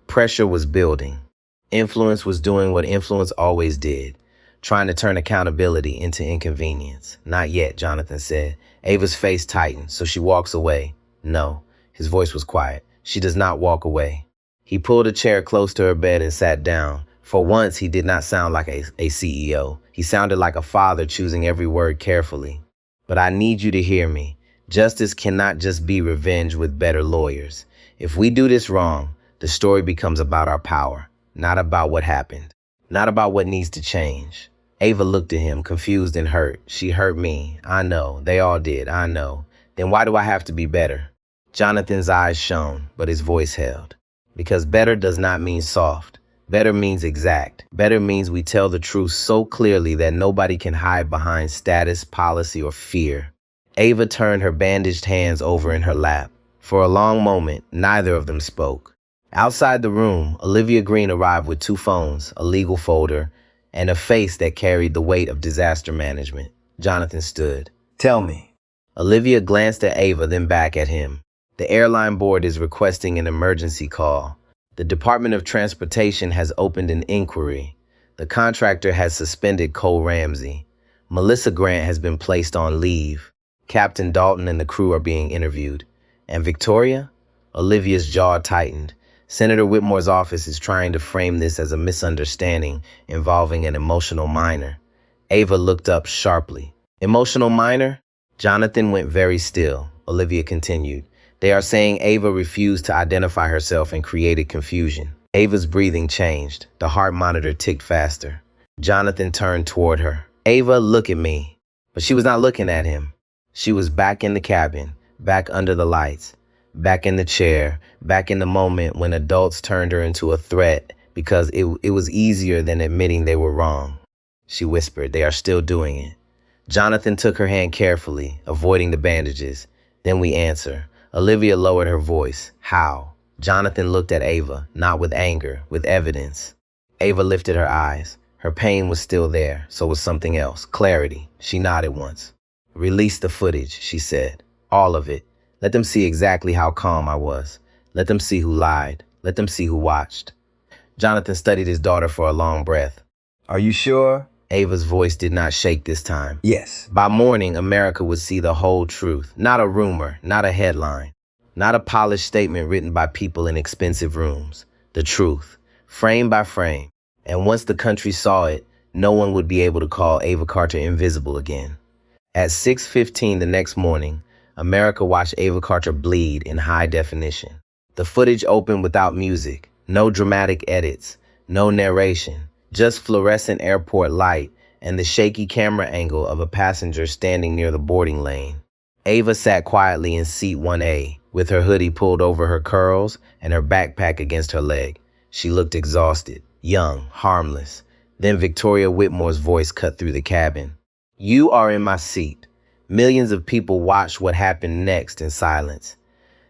Pressure was building. Influence was doing what influence always did, trying to turn accountability into inconvenience. "Not yet," Jonathan said. Ava's face tightened, so she walks away. "No." His voice was quiet. "She does not walk away." He pulled a chair close to her bed and sat down. For once, he did not sound like a CEO. He sounded like a father choosing every word carefully. "But I need you to hear me. Justice cannot just be revenge with better lawyers. If we do this wrong, the story becomes about our power, not about what happened, not about what needs to change." Ava looked at him, confused and hurt. "She hurt me. I know. They all did. I know. Then why do I have to be better?" Jonathan's eyes shone, but his voice held. "Because better does not mean soft. Better means exact. Better means we tell the truth so clearly that nobody can hide behind status, policy, or fear." Ava turned her bandaged hands over in her lap. For a long moment, neither of them spoke. Outside the room, Olivia Green arrived with 2 phones, a legal folder, and a face that carried the weight of disaster management. Jonathan stood. Tell me. Olivia glanced at Ava, then back at him. The airline board is requesting an emergency call. The Department of Transportation has opened an inquiry. The contractor has suspended Cole Ramsey. Melissa Grant has been placed on leave. Captain Dalton and the crew are being interviewed. And Victoria? Olivia's jaw tightened. Senator Whitmore's office is trying to frame this as a misunderstanding involving an emotional minor. Ava looked up sharply. Emotional minor? Jonathan went very still. Olivia continued. They are saying Ava refused to identify herself and created confusion. Ava's breathing changed. The heart monitor ticked faster. Jonathan turned toward her. Ava, look at me. But she was not looking at him. She was back in the cabin, back under the lights, back in the chair, back in the moment when adults turned her into a threat because it was easier than admitting they were wrong. She whispered, they are still doing it. Jonathan took her hand carefully, avoiding the bandages. Then we answer. Olivia lowered her voice. How? Jonathan looked at Ava, not with anger, with evidence. Ava lifted her eyes. Her pain was still there, so was something else. Clarity. She nodded once. Release the footage, she said. All of it. Let them see exactly how calm I was. Let them see who lied. Let them see who watched. Jonathan studied his daughter for a long breath. Are you sure? Ava's voice did not shake this time. Yes. By morning, America would see the whole truth. Not a rumor, not a headline, not a polished statement written by people in expensive rooms. The truth, frame by frame. And once the country saw it, no one would be able to call Ava Carter invisible again. At 6:15 the next morning, America watched Ava Carter bleed in high definition. The footage opened without music, no dramatic edits, no narration. Just fluorescent airport light and the shaky camera angle of a passenger standing near the boarding lane. Ava sat quietly in seat 1A, with her hoodie pulled over her curls and her backpack against her leg. She looked exhausted, young, harmless. Then Victoria Whitmore's voice cut through the cabin. You are in my seat. Millions of people watched what happened next in silence.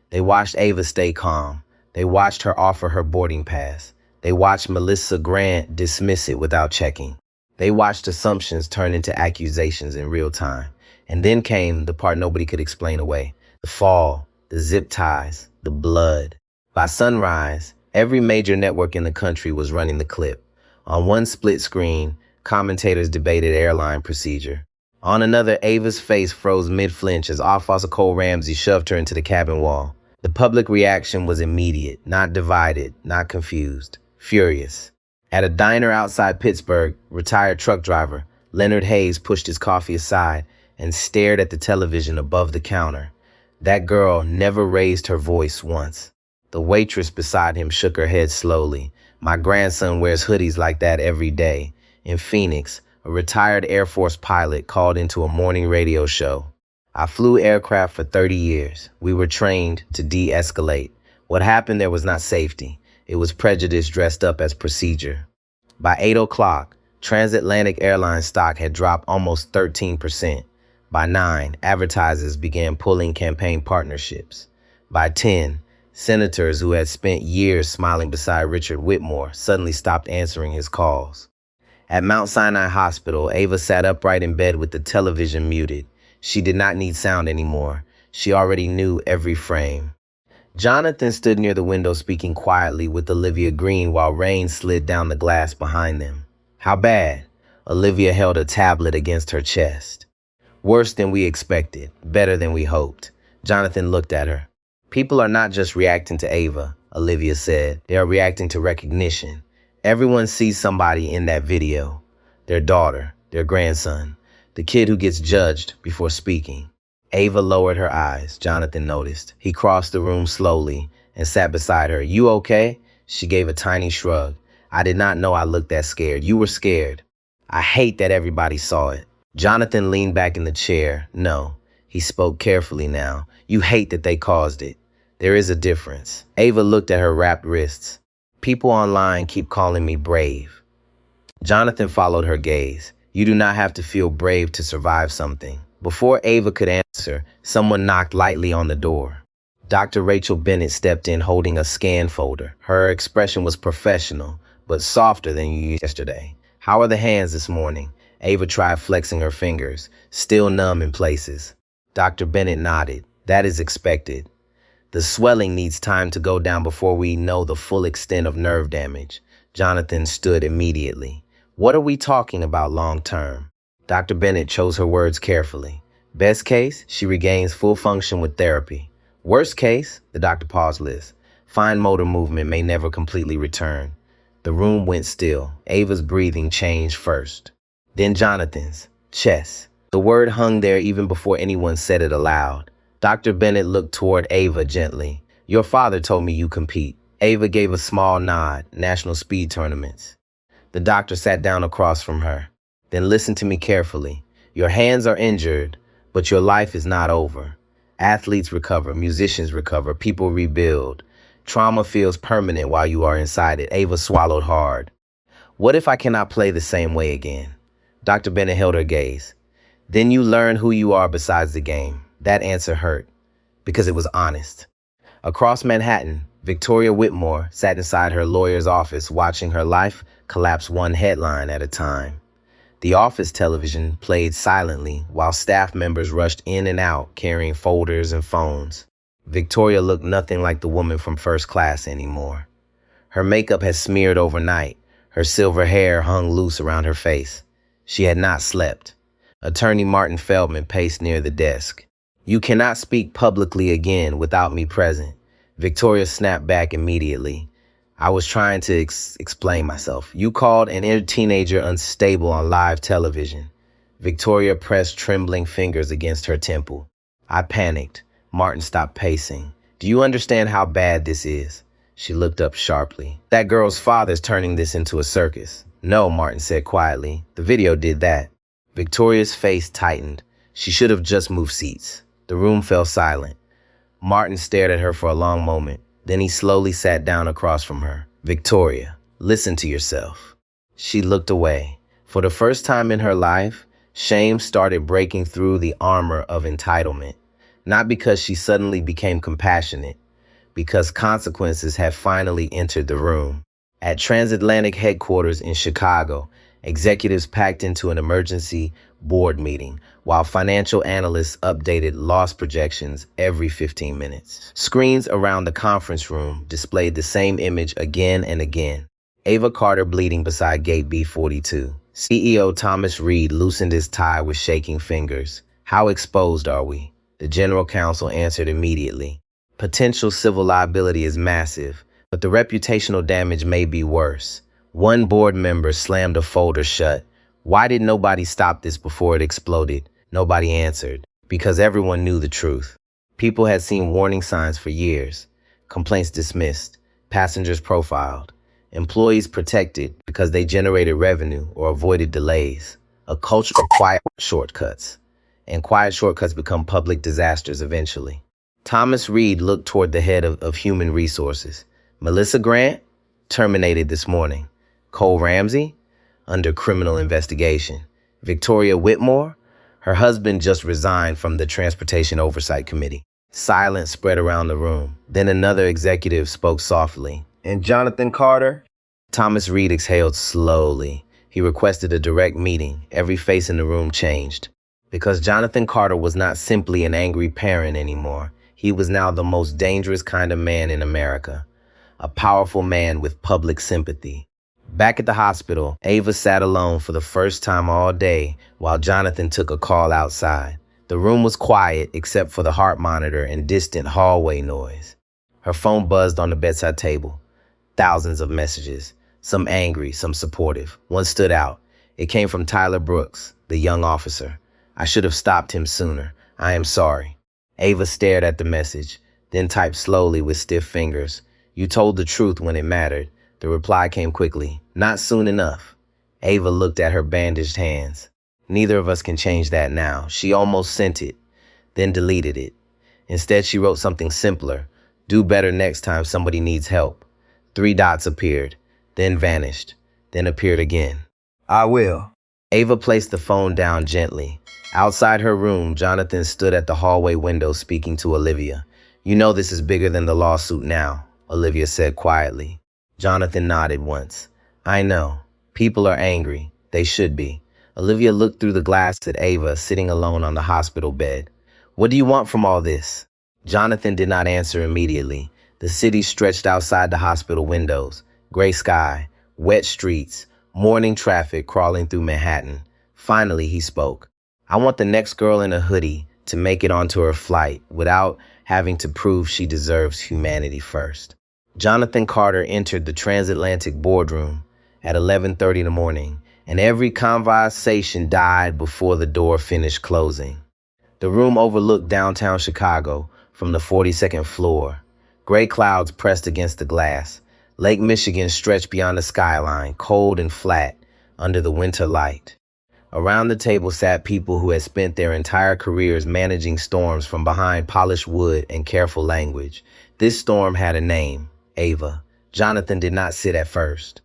They watched Ava stay calm. They watched her offer her boarding pass. They watched Melissa Grant dismiss it without checking. They watched assumptions turn into accusations in real time. And then came the part nobody could explain away. The fall, the zip ties, the blood. By sunrise, every major network in the country was running the clip. On one split screen, commentators debated airline procedure. On another, Ava's face froze mid-flinch as Officer Cole Ramsey shoved her into the cabin wall. The public reaction was immediate, not divided, not confused. Furious. At a diner outside Pittsburgh, retired truck driver Leonard Hayes pushed his coffee aside and stared at the television above the counter. That girl never raised her voice once. The waitress beside him shook her head slowly. My grandson wears hoodies like that every day. In Phoenix, a retired Air Force pilot called into a morning radio show. I flew aircraft for 30 years. We were trained to de-escalate. What happened there was not safety. It was prejudice dressed up as procedure. By 8 o'clock, transatlantic airline stock had dropped almost 13%. By 9, advertisers began pulling campaign partnerships. By 10, senators who had spent years smiling beside Richard Whitmore suddenly stopped answering his calls. At Mount Sinai Hospital, Ava sat upright in bed with the television muted. She did not need sound anymore. She already knew every frame. Jonathan stood near the window speaking quietly with Olivia Green while rain slid down the glass behind them. How bad? Olivia held a tablet against her chest. Worse than we expected, better than we hoped. Jonathan looked at her. People are not just reacting to Ava, Olivia said. They are reacting to recognition. Everyone sees somebody in that video. Their daughter, their grandson, the kid who gets judged before speaking. Ava lowered her eyes, Jonathan noticed. He crossed the room slowly and sat beside her. You okay? She gave a tiny shrug. I did not know I looked that scared. You were scared. I hate that everybody saw it. Jonathan leaned back in the chair. No, he spoke carefully now. You hate that they caused it. There is a difference. Ava looked at her wrapped wrists. People online keep calling me brave. Jonathan followed her gaze. You do not have to feel brave to survive something. Before Ava could answer, someone knocked lightly on the door. Dr. Rachel Bennett stepped in holding a scan folder. Her expression was professional, but softer than yesterday. How are the hands this morning? Ava tried flexing her fingers, still numb in places. Dr. Bennett nodded. That is expected. The swelling needs time to go down before we know the full extent of nerve damage. Jonathan stood immediately. What are we talking about long term? Dr. Bennett chose her words carefully. Best case, she regains full function with therapy. Worst case, the doctor paused Liz. Fine motor movement may never completely return. The room went still. Ava's breathing changed first. Then Jonathan's. Chess. The word hung there even before anyone said it aloud. Dr. Bennett looked toward Ava gently. Your father told me you compete. Ava gave a small nod. National speed tournaments. The doctor sat down across from her. Then listen to me carefully. Your hands are injured, but your life is not over. Athletes recover, musicians recover, people rebuild. Trauma feels permanent while you are inside it. Ava swallowed hard. What if I cannot play the same way again? Dr. Bennett held her gaze. Then you learn who you are besides the game. That answer hurt, because it was honest. Across Manhattan, Victoria Whitmore sat inside her lawyer's office watching her life collapse one headline at a time. The office television played silently while staff members rushed in and out carrying folders and phones. Victoria looked nothing like the woman from first class anymore. Her makeup had smeared overnight. Her silver hair hung loose around her face. She had not slept. Attorney Martin Feldman paced near the desk. You cannot speak publicly again without me present. Victoria snapped back immediately. I was trying to explain myself. You called an inner teenager unstable on live television. Victoria pressed trembling fingers against her temple. I panicked. Martin stopped pacing. Do you understand how bad this is? She looked up sharply. That girl's father's turning this into a circus. No, Martin said quietly. The video did that. Victoria's face tightened. She should have just moved seats. The room fell silent. Martin stared at her for a long moment. Then he slowly sat down across from her. Victoria, listen to yourself. She looked away. For the first time in her life, shame started breaking through the armor of entitlement. Not because she suddenly became compassionate, because consequences had finally entered the room. At Transatlantic headquarters in Chicago, executives packed into an emergency board meeting, while financial analysts updated loss projections every 15 minutes. Screens around the conference room displayed the same image again and again. Ava Carter bleeding beside gate B42. CEO Thomas Reed loosened his tie with shaking fingers. How exposed are we? The general counsel answered immediately. Potential civil liability is massive, but the reputational damage may be worse. One board member slammed a folder shut. Why did nobody stop this before it exploded? Nobody answered. Because everyone knew the truth. People had seen warning signs for years. Complaints dismissed. Passengers profiled. Employees protected because they generated revenue or avoided delays. A culture of quiet shortcuts. And quiet shortcuts become public disasters eventually. Thomas Reed looked toward the head of Human Resources. Melissa Grant? Terminated this morning. Cole Ramsey? Under criminal investigation. Victoria Whitmore? Her husband just resigned from the Transportation Oversight Committee. Silence spread around the room. Then another executive spoke softly. And Jonathan Carter? Thomas Reed exhaled slowly. He requested a direct meeting. Every face in the room changed. Because Jonathan Carter was not simply an angry parent anymore. He was now the most dangerous kind of man in America. A powerful man with public sympathy. Back at the hospital, Ava sat alone for the first time all day while Jonathan took a call outside. The room was quiet except for the heart monitor and distant hallway noise. Her phone buzzed on the bedside table. Thousands of messages, some angry, some supportive. One stood out. It came from Tyler Brooks, the young officer. I should have stopped him sooner. I am sorry. Ava stared at the message, then typed slowly with stiff fingers. You told the truth when it mattered. The reply came quickly. Not soon enough. Ava looked at her bandaged hands. Neither of us can change that now. She almost sent it, then deleted it. Instead, she wrote something simpler. Do better next time somebody needs help. 3 dots appeared, then vanished, then appeared again. I will. Ava placed the phone down gently. Outside her room, Jonathan stood at the hallway window speaking to Olivia. You know this is bigger than the lawsuit now, Olivia said quietly. Jonathan nodded once. I know. People are angry. They should be. Olivia looked through the glass at Ava, sitting alone on the hospital bed. What do you want from all this? Jonathan did not answer immediately. The city stretched outside the hospital windows. Gray sky, wet streets, morning traffic crawling through Manhattan. Finally, he spoke. I want the next girl in a hoodie to make it onto her flight without having to prove she deserves humanity first. Jonathan Carter entered the transatlantic boardroom at 11:30 in the morning, and every conversation died before the door finished closing. The room overlooked downtown Chicago from the 42nd floor. Gray clouds pressed against the glass. Lake Michigan stretched beyond the skyline, cold and flat under the winter light. Around the table sat people who had spent their entire careers managing storms from behind polished wood and careful language. This storm had a name, Ava. Jonathan did not sit at first.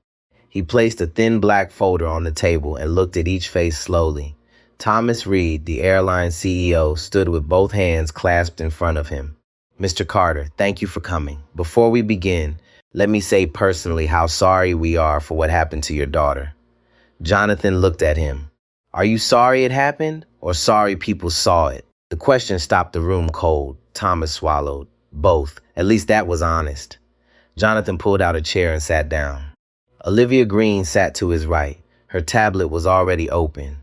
He placed a thin black folder on the table and looked at each face slowly. Thomas Reed, the airline CEO, stood with both hands clasped in front of him. Mr. Carter, thank you for coming. Before we begin, let me say personally how sorry we are for what happened to your daughter. Jonathan looked at him. Are you sorry it happened, or sorry people saw it? The question stopped the room cold. Thomas swallowed. Both. At least that was honest. Jonathan pulled out a chair and sat down. Olivia Green sat to his right. Her tablet was already open.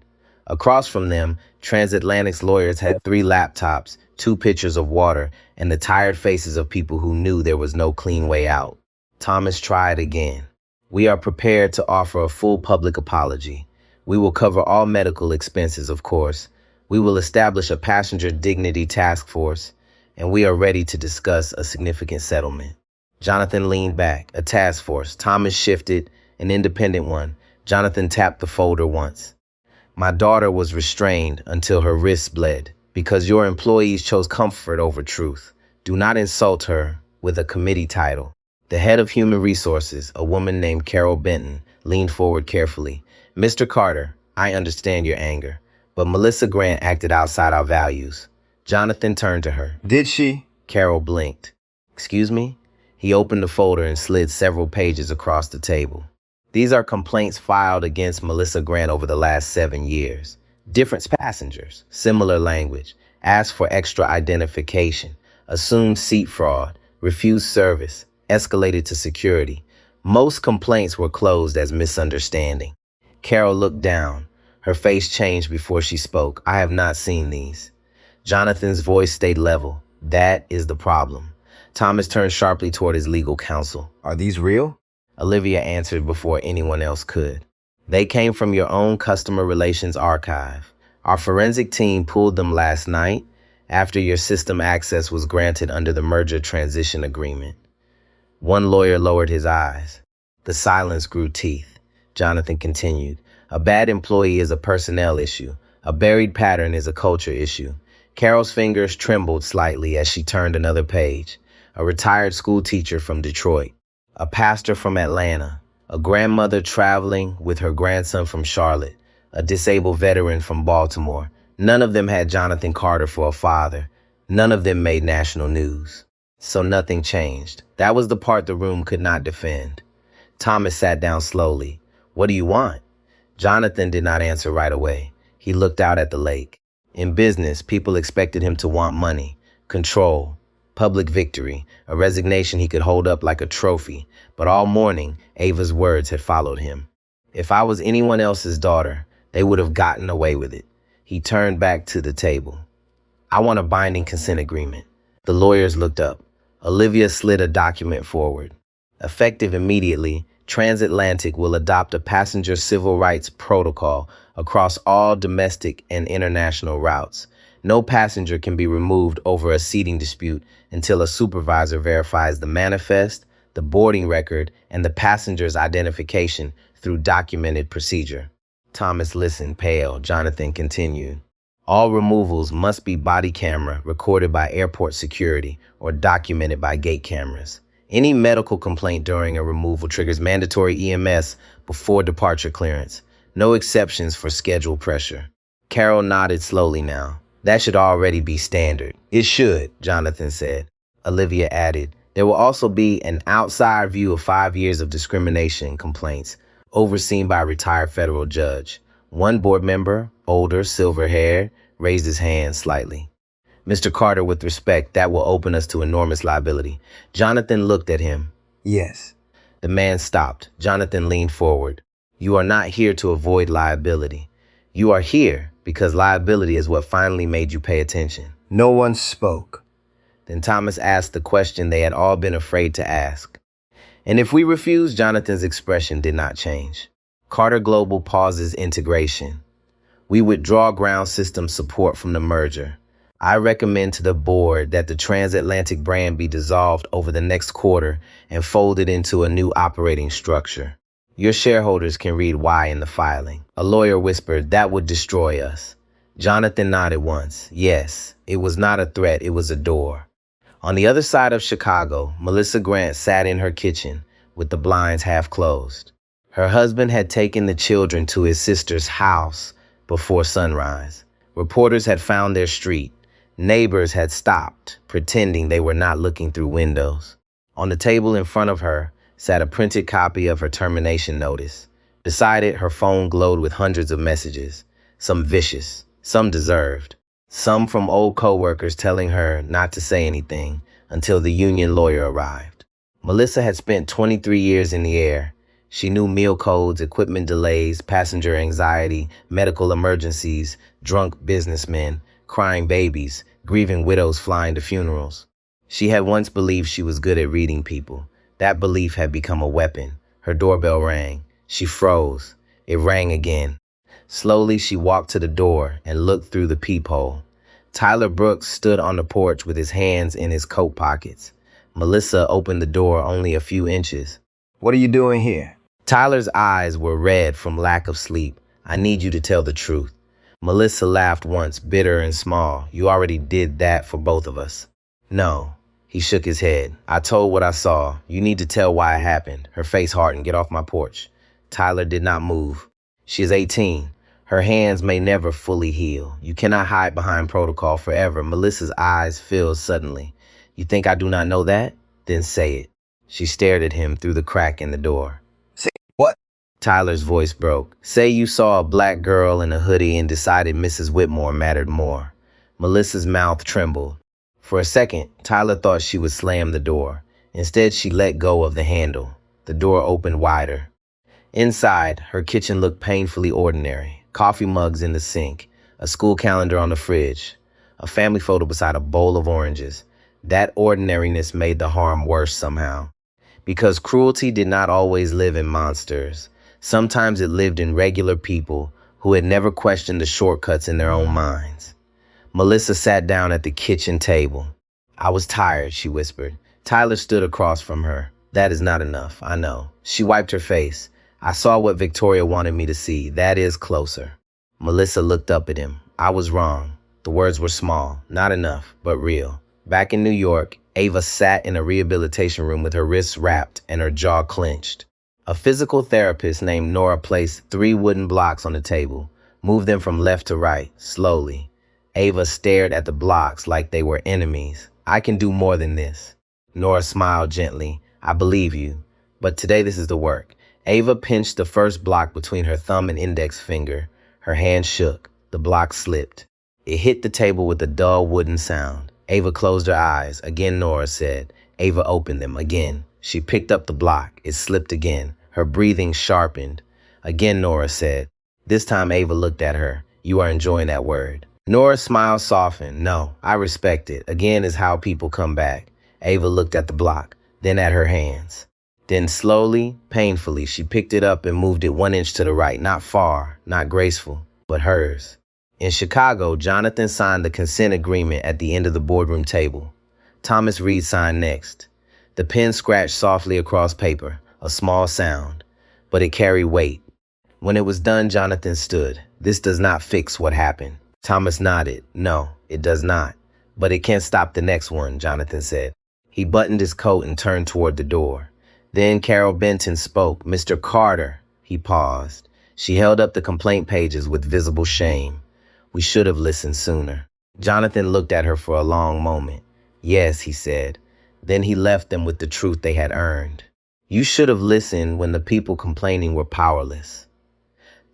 Across from them, Transatlantic's lawyers had 3 laptops, 2 pitchers of water, and the tired faces of people who knew there was no clean way out. Thomas tried again. We are prepared to offer a full public apology. We will cover all medical expenses, of course. We will establish a passenger dignity task force, and we are ready to discuss a significant settlement. Jonathan leaned back. A task force. Thomas shifted, an independent one. Jonathan tapped the folder once. My daughter was restrained until her wrists bled because your employees chose comfort over truth. Do not insult her with a committee title. The head of human resources, a woman named Carol Benton, leaned forward carefully. Mr. Carter, I understand your anger, but Melissa Grant acted outside our values. Jonathan turned to her. Did she? Carol blinked. Excuse me? He opened the folder and slid several pages across the table. These are complaints filed against Melissa Grant over the last 7 years. Different passengers, similar language, asked for extra identification, assumed seat fraud, refused service, escalated to security. Most complaints were closed as misunderstanding. Carol looked down. Her face changed before she spoke. I have not seen these. Jonathan's voice stayed level. That is the problem. Thomas turned sharply toward his legal counsel. Are these real? Olivia answered before anyone else could. They came from your own customer relations archive. Our forensic team pulled them last night after your system access was granted under the merger transition agreement. One lawyer lowered his eyes. The silence grew teeth. Jonathan continued. A bad employee is a personnel issue. A buried pattern is a culture issue. Carol's fingers trembled slightly as she turned another page. A retired school teacher from Detroit. A pastor from Atlanta, a grandmother traveling with her grandson from Charlotte, a disabled veteran from Baltimore. None of them had Jonathan Carter for a father. None of them made national news. So nothing changed. That was the part the room could not defend. Thomas sat down slowly. What do you want? Jonathan did not answer right away. He looked out at the lake. In business, people expected him to want money, control, public victory, a resignation he could hold up like a trophy. But all morning, Ava's words had followed him. If I was anyone else's daughter, they would have gotten away with it. He turned back to the table. I want a binding consent agreement. The lawyers looked up. Olivia slid a document forward. Effective immediately, Transatlantic will adopt a passenger civil rights protocol across all domestic and international routes. No passenger can be removed over a seating dispute until a supervisor verifies the manifest, the boarding record, and the passenger's identification through documented procedure. Thomas listened, pale. Jonathan continued. All removals must be body camera recorded by airport security or documented by gate cameras. Any medical complaint during a removal triggers mandatory EMS before departure clearance. No exceptions for schedule pressure. Carol nodded slowly now. That should already be standard. It should, Jonathan said. Olivia added, there will also be an outside view of 5 years of discrimination complaints, overseen by a retired federal judge. One board member, older, silver-haired, raised his hand slightly. Mr. Carter, with respect, that will open us to enormous liability. Jonathan looked at him. Yes. The man stopped. Jonathan leaned forward. You are not here to avoid liability. You are here because liability is what finally made you pay attention. No one spoke. Then Thomas asked the question they had all been afraid to ask. And if we refuse, Jonathan's expression did not change. Carter Global pauses integration. We withdraw ground system support from the merger. I recommend to the board that the transatlantic brand be dissolved over the next quarter and folded into a new operating structure. Your shareholders can read why in the filing. A lawyer whispered, that would destroy us. Jonathan nodded once. Yes, it was not a threat, it was a door. On the other side of Chicago, Melissa Grant sat in her kitchen with the blinds half closed. Her husband had taken the children to his sister's house before sunrise. Reporters had found their street. Neighbors had stopped, pretending they were not looking through windows. On the table in front of her sat a printed copy of her termination notice. Beside it, her phone glowed with hundreds of messages, some vicious, some deserved, some from old coworkers telling her not to say anything until the union lawyer arrived. Melissa had spent 23 years in the air. She knew meal codes, equipment delays, passenger anxiety, medical emergencies, drunk businessmen, crying babies, grieving widows flying to funerals. She had once believed she was good at reading people. That belief had become a weapon. Her doorbell rang. She froze. It rang again. Slowly, she walked to the door and looked through the peephole. Tyler Brooks stood on the porch with his hands in his coat pockets. Melissa opened the door only a few inches. What are you doing here? Tyler's eyes were red from lack of sleep. I need you to tell the truth. Melissa laughed once, bitter and small. You already did that for both of us. No. He shook his head. I told what I saw. You need to tell why it happened. Her face hardened. Get off my porch. Tyler did not move. She is 18. Her hands may never fully heal. You cannot hide behind protocol forever. Melissa's eyes filled suddenly. You think I do not know that? Then say it. She stared at him through the crack in the door. Say what? Tyler's voice broke. Say you saw a black girl in a hoodie and decided Mrs. Whitmore mattered more. Melissa's mouth trembled. For a second, Tyler thought she would slam the door. Instead, she let go of the handle. The door opened wider. Inside, her kitchen looked painfully ordinary. Coffee mugs in the sink, a school calendar on the fridge, a family photo beside a bowl of oranges. That ordinariness made the harm worse somehow. Because cruelty did not always live in monsters. Sometimes it lived in regular people who had never questioned the shortcuts in their own minds. Melissa sat down at the kitchen table. I was tired, she whispered. Tyler stood across from her. That is not enough, I know. She wiped her face. I saw what Victoria wanted me to see. That is closer. Melissa looked up at him. I was wrong. The words were small, not enough, but real. Back in New York, Ava sat in a rehabilitation room with her wrists wrapped and her jaw clenched. A physical therapist named Nora placed 3 wooden blocks on the table, moved them from left to right, slowly. Ava stared at the blocks like they were enemies. I can do more than this. Nora smiled gently. I believe you. But today this is the work. Ava pinched the first block between her thumb and index finger. Her hand shook. The block slipped. It hit the table with a dull wooden sound. Ava closed her eyes. Again, Nora said. Ava opened them. Again. She picked up the block. It slipped again. Her breathing sharpened. Again, Nora said. This time Ava looked at her. You are enjoying that word. Nora's smile softened. No, I respect it. Again is how people come back. Ava looked at the block, then at her hands. Then slowly, painfully, she picked it up and moved it 1 inch to the right. Not far, not graceful, but hers. In Chicago, Jonathan signed the consent agreement at the end of the boardroom table. Thomas Reed signed next. The pen scratched softly across paper, a small sound, but it carried weight. When it was done, Jonathan stood. This does not fix what happened. Thomas nodded. No, it does not. But it can't stop the next one, Jonathan said. He buttoned his coat and turned toward the door. Then Carol Benton spoke. Mr. Carter. He paused. She held up the complaint pages with visible shame. We should have listened sooner. Jonathan looked at her for a long moment. Yes, he said. Then he left them with the truth they had earned. You should have listened when the people complaining were powerless.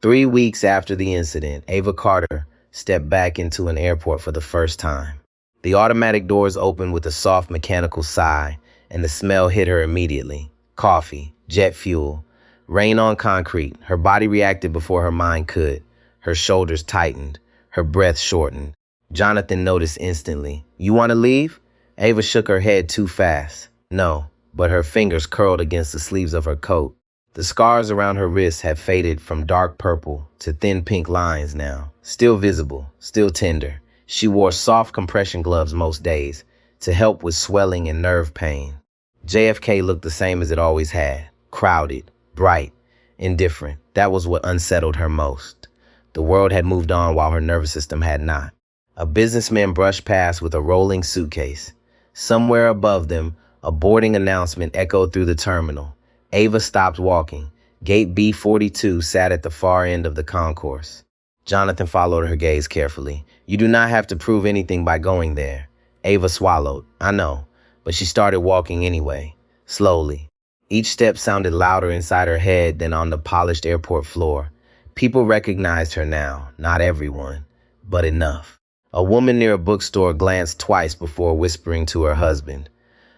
3 weeks after the incident, Ava Carter stepped back into an airport for the first time. The automatic doors opened with a soft mechanical sigh, and the smell hit her immediately. Coffee, jet fuel, rain on concrete. Her body reacted before her mind could. Her shoulders tightened, her breath shortened. Jonathan noticed instantly. You want to leave? Ava shook her head too fast. No, but her fingers curled against the sleeves of her coat. The scars around her wrists had faded from dark purple to thin pink lines now, still visible, still tender. She wore soft compression gloves most days to help with swelling and nerve pain. JFK looked the same as it always had, crowded, bright, indifferent. That was what unsettled her most. The world had moved on while her nervous system had not. A businessman brushed past with a rolling suitcase. Somewhere above them, a boarding announcement echoed through the terminal. Ava stopped walking. Gate B42 sat at the far end of the concourse. Jonathan followed her gaze carefully. You do not have to prove anything by going there. Ava swallowed. I know, but she started walking anyway, slowly. Each step sounded louder inside her head than on the polished airport floor. People recognized her now, not everyone, but enough. A woman near a bookstore glanced twice before whispering to her husband.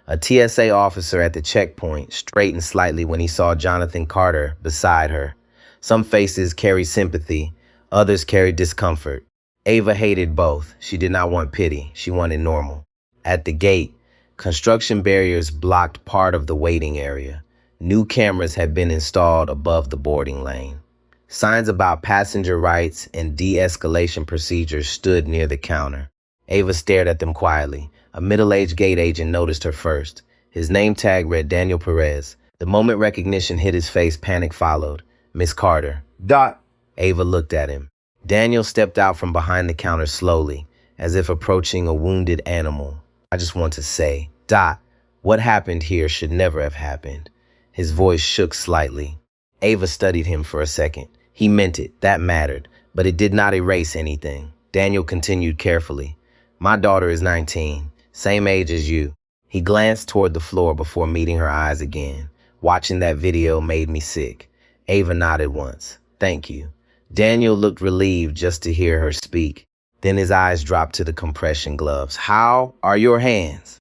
A TSA officer at the checkpoint straightened slightly when he saw Jonathan Carter beside her. Some faces carried sympathy, others carried discomfort. Ava hated both. She did not want pity. She wanted normal. At the gate, construction barriers blocked part of the waiting area. New cameras had been installed above the boarding lane. Signs about passenger rights and de-escalation procedures stood near the counter. Ava stared at them quietly. A middle-aged gate agent noticed her first. His name tag read Daniel Perez. The moment recognition hit his face, panic followed. Miss Carter. Dot. Ava looked at him. Daniel stepped out from behind the counter slowly, as if approaching a wounded animal. I just want to say, Dot, what happened here should never have happened. His voice shook slightly. Ava studied him for a second. He meant it. That mattered. But it did not erase anything. Daniel continued carefully. My daughter is 19, same age as you. He glanced toward the floor before meeting her eyes again. Watching that video made me sick. Ava nodded once. Thank you. Daniel looked relieved just to hear her speak. Then his eyes dropped to the compression gloves. How are your hands?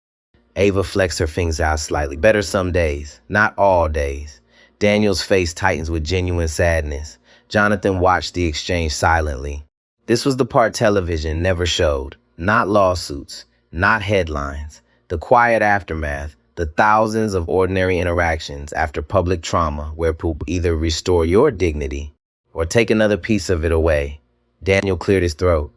Ava flexed her fingers out slightly. Better some days, not all days. Daniel's face tightens with genuine sadness. Jonathan watched the exchange silently. This was the part television never showed. Not lawsuits, not headlines. The quiet aftermath, the thousands of ordinary interactions after public trauma where people either restore your dignity or take another piece of it away. Daniel cleared his throat.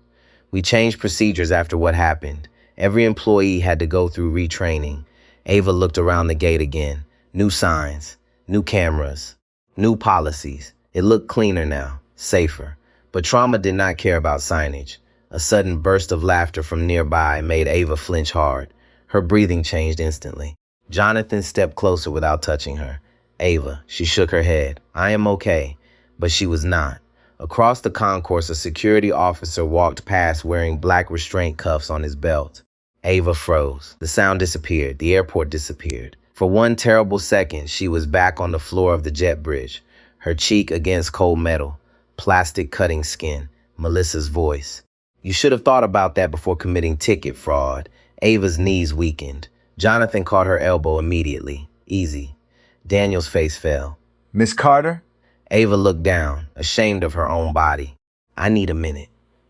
We changed procedures after what happened. Every employee had to go through retraining. Ava looked around the gate again. New signs, new cameras, new policies. It looked cleaner now, safer. But trauma did not care about signage. A sudden burst of laughter from nearby made Ava flinch hard. Her breathing changed instantly. Jonathan stepped closer without touching her. Ava, she shook her head. I am okay. But she was not. Across the concourse, a security officer walked past wearing black restraint cuffs on his belt. Ava froze. The sound disappeared. The airport disappeared. For one terrible second, she was back on the floor of the jet bridge, her cheek against cold metal, plastic cutting skin, Melissa's voice. You should have thought about that before committing ticket fraud. Ava's knees weakened. Jonathan caught her elbow immediately. Easy. Daniel's face fell. Miss Carter? Ava looked down, ashamed of her own body. I need a minute.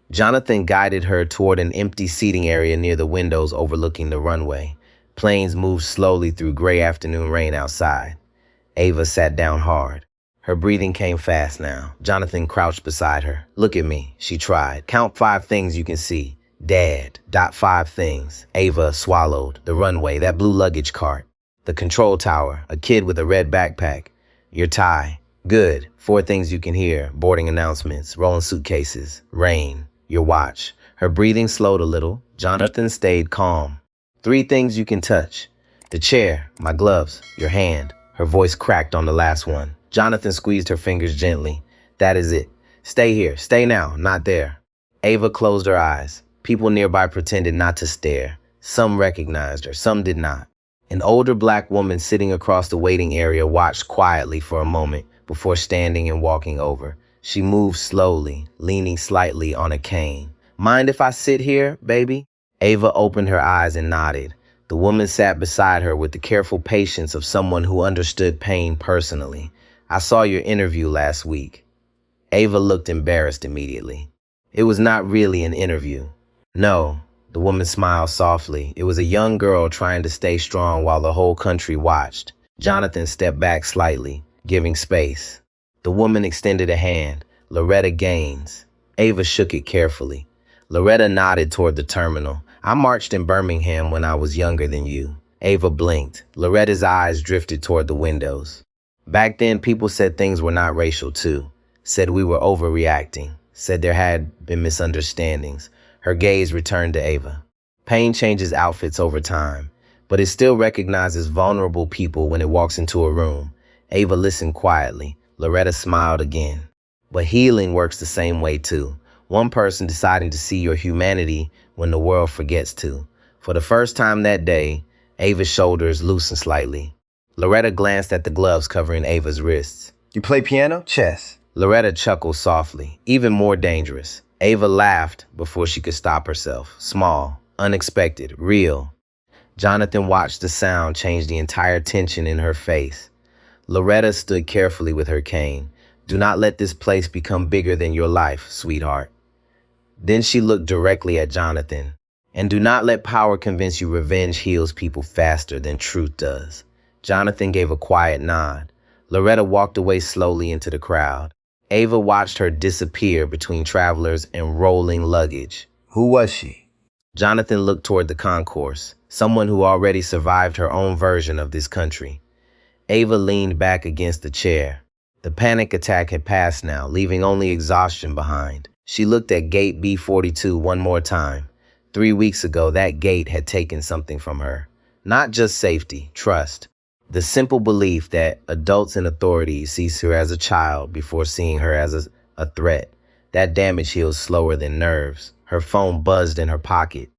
Jonathan guided her toward an empty seating area near the windows overlooking the runway. Planes moved slowly through gray afternoon rain outside. Ava sat down hard. Her breathing came fast now. Jonathan crouched beside her. Look at me, she tried. Count 5 things you can see. Dad. 5 things. Ava swallowed. The runway, that blue luggage cart. The control tower, a kid with a red backpack. Your tie. Good. 4 things you can hear. Boarding announcements, rolling suitcases, rain, your watch. Her breathing slowed a little. Jonathan stayed calm. 3 things you can touch. The chair, my gloves, your hand. Her voice cracked on the last one. Jonathan squeezed her fingers gently. That is it. Stay here. Stay now, not there. Ava closed her eyes. People nearby pretended not to stare. Some recognized her, some did not. An older black woman sitting across the waiting area watched quietly for a moment before standing and walking over. She moved slowly, leaning slightly on a cane. Mind if I sit here, baby? Ava opened her eyes and nodded. The woman sat beside her with the careful patience of someone who understood pain personally. I saw your interview last week. Ava looked embarrassed immediately. It was not really an interview. No, the woman smiled softly. It was a young girl trying to stay strong while the whole country watched. Jonathan stepped back slightly, giving space. The woman extended a hand. Loretta Gaines. Ava shook it carefully. Loretta nodded toward the terminal. I marched in Birmingham when I was younger than you. Ava blinked. Loretta's eyes drifted toward the windows. Back then, people said things were not racial, too. Said we were overreacting. Said there had been misunderstandings. Her gaze returned to Ava. Pain changes outfits over time, but it still recognizes vulnerable people when it walks into a room. Ava listened quietly. Loretta smiled again. But healing works the same way, too. One person deciding to see your humanity when the world forgets to. For the first time that day, Ava's shoulders loosened slightly. Loretta glanced at the gloves covering Ava's wrists. You play piano? Chess? Loretta chuckled softly, even more dangerous. Ava laughed before she could stop herself. Small, unexpected, real. Jonathan watched the sound change the entire tension in her face. Loretta stood carefully with her cane. Do not let this place become bigger than your life, sweetheart. Then she looked directly at Jonathan. And do not let power convince you revenge heals people faster than truth does. Jonathan gave a quiet nod. Loretta walked away slowly into the crowd. Ava watched her disappear between travelers and rolling luggage. Who was she? Jonathan looked toward the concourse, someone who already survived her own version of this country. Ava leaned back against the chair. The panic attack had passed now, leaving only exhaustion behind. She looked at gate B42 one more time. 3 weeks ago, that gate had taken something from her. Not just safety, trust. The simple belief that adults in authority sees her as a child before seeing her as a threat. That damage heals slower than nerves. Her phone buzzed in her pocket.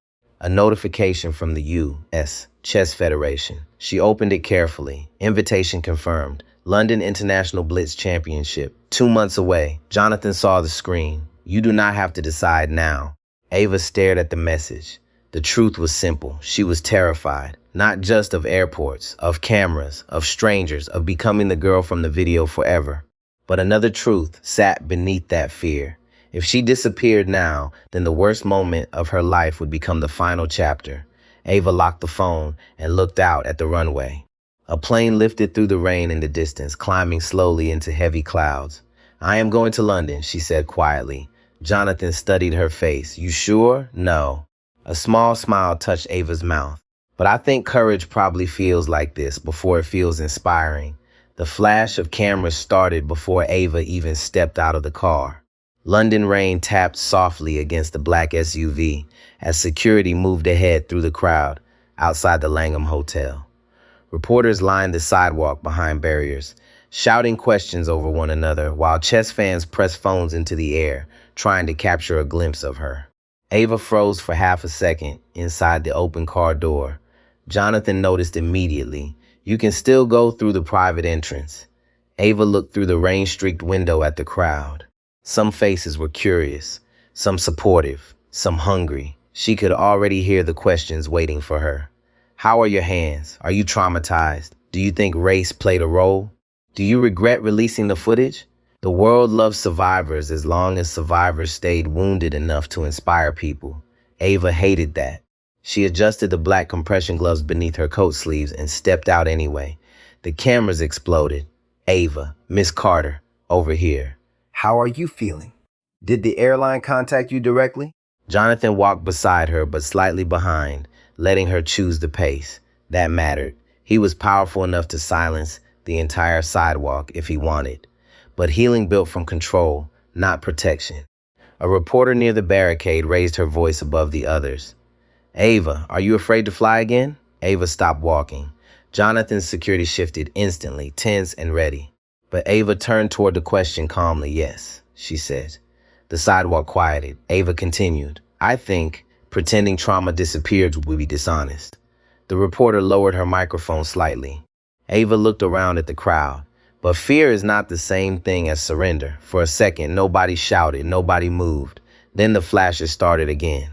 A notification from the U.S. Chess Federation. She opened it carefully. Invitation confirmed. London International Blitz Championship. 2 months away. Jonathan saw the screen. You do not have to decide now. Ava stared at the message. The truth was simple. She was terrified. Not just of airports, of cameras, of strangers, of becoming the girl from the video forever. But another truth sat beneath that fear. If she disappeared now, then the worst moment of her life would become the final chapter. Ava locked the phone and looked out at the runway. A plane lifted through the rain in the distance, climbing slowly into heavy clouds. I am going to London, she said quietly. Jonathan studied her face. You sure? No. A small smile touched Ava's mouth. But I think courage probably feels like this before it feels inspiring. The flash of cameras started before Ava even stepped out of the car. London rain tapped softly against the black SUV as security moved ahead through the crowd outside the Langham Hotel. Reporters lined the sidewalk behind barriers, shouting questions over one another while chess fans pressed phones into the air, trying to capture a glimpse of her. Ava froze for half a second inside the open car door. Jonathan noticed immediately. You can still go through the private entrance. Ava looked through the rain-streaked window at the crowd. Some faces were curious, some supportive, some hungry. She could already hear the questions waiting for her. How are your hands? Are you traumatized? Do you think race played a role? Do you regret releasing the footage? The world loves survivors as long as survivors stayed wounded enough to inspire people. Ava hated that. She adjusted the black compression gloves beneath her coat sleeves and stepped out anyway. The cameras exploded. Ava, Miss Carter, over here. How are you feeling? Did the airline contact you directly? Jonathan walked beside her but slightly behind, letting her choose the pace. That mattered. He was powerful enough to silence the entire sidewalk if he wanted. But healing built from control, not protection. A reporter near the barricade raised her voice above the others. Ava, are you afraid to fly again? Ava stopped walking. Jonathan's security shifted instantly, tense and ready. But Ava turned toward the question calmly. Yes, she said. The sidewalk quieted. Ava continued. I think pretending trauma disappeared would be dishonest. The reporter lowered her microphone slightly. Ava looked around at the crowd. But fear is not the same thing as surrender. For a second, nobody shouted, nobody moved. Then the flashes started again.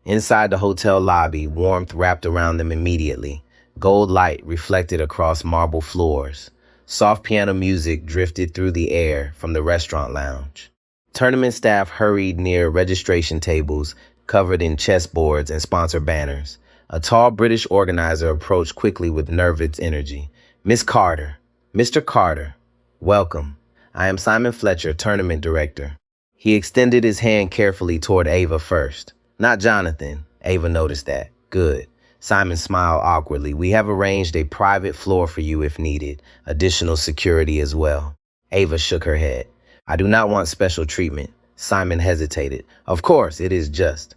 Inside the hotel lobby, warmth wrapped around them immediately. Gold light reflected across marble floors. Soft piano music drifted through the air from the restaurant lounge. Tournament staff hurried near registration tables covered in chessboards and sponsor banners. A tall British organizer approached quickly with nervous energy. "Miss Carter, Mr. Carter, welcome. I am Simon Fletcher, tournament director." He extended his hand carefully toward Ava first. "Not Jonathan." Ava noticed that. "Good." Simon smiled awkwardly. "We have arranged a private floor for you if needed. Additional security as well." Ava shook her head. "I do not want special treatment." Simon hesitated. "Of course, it is just."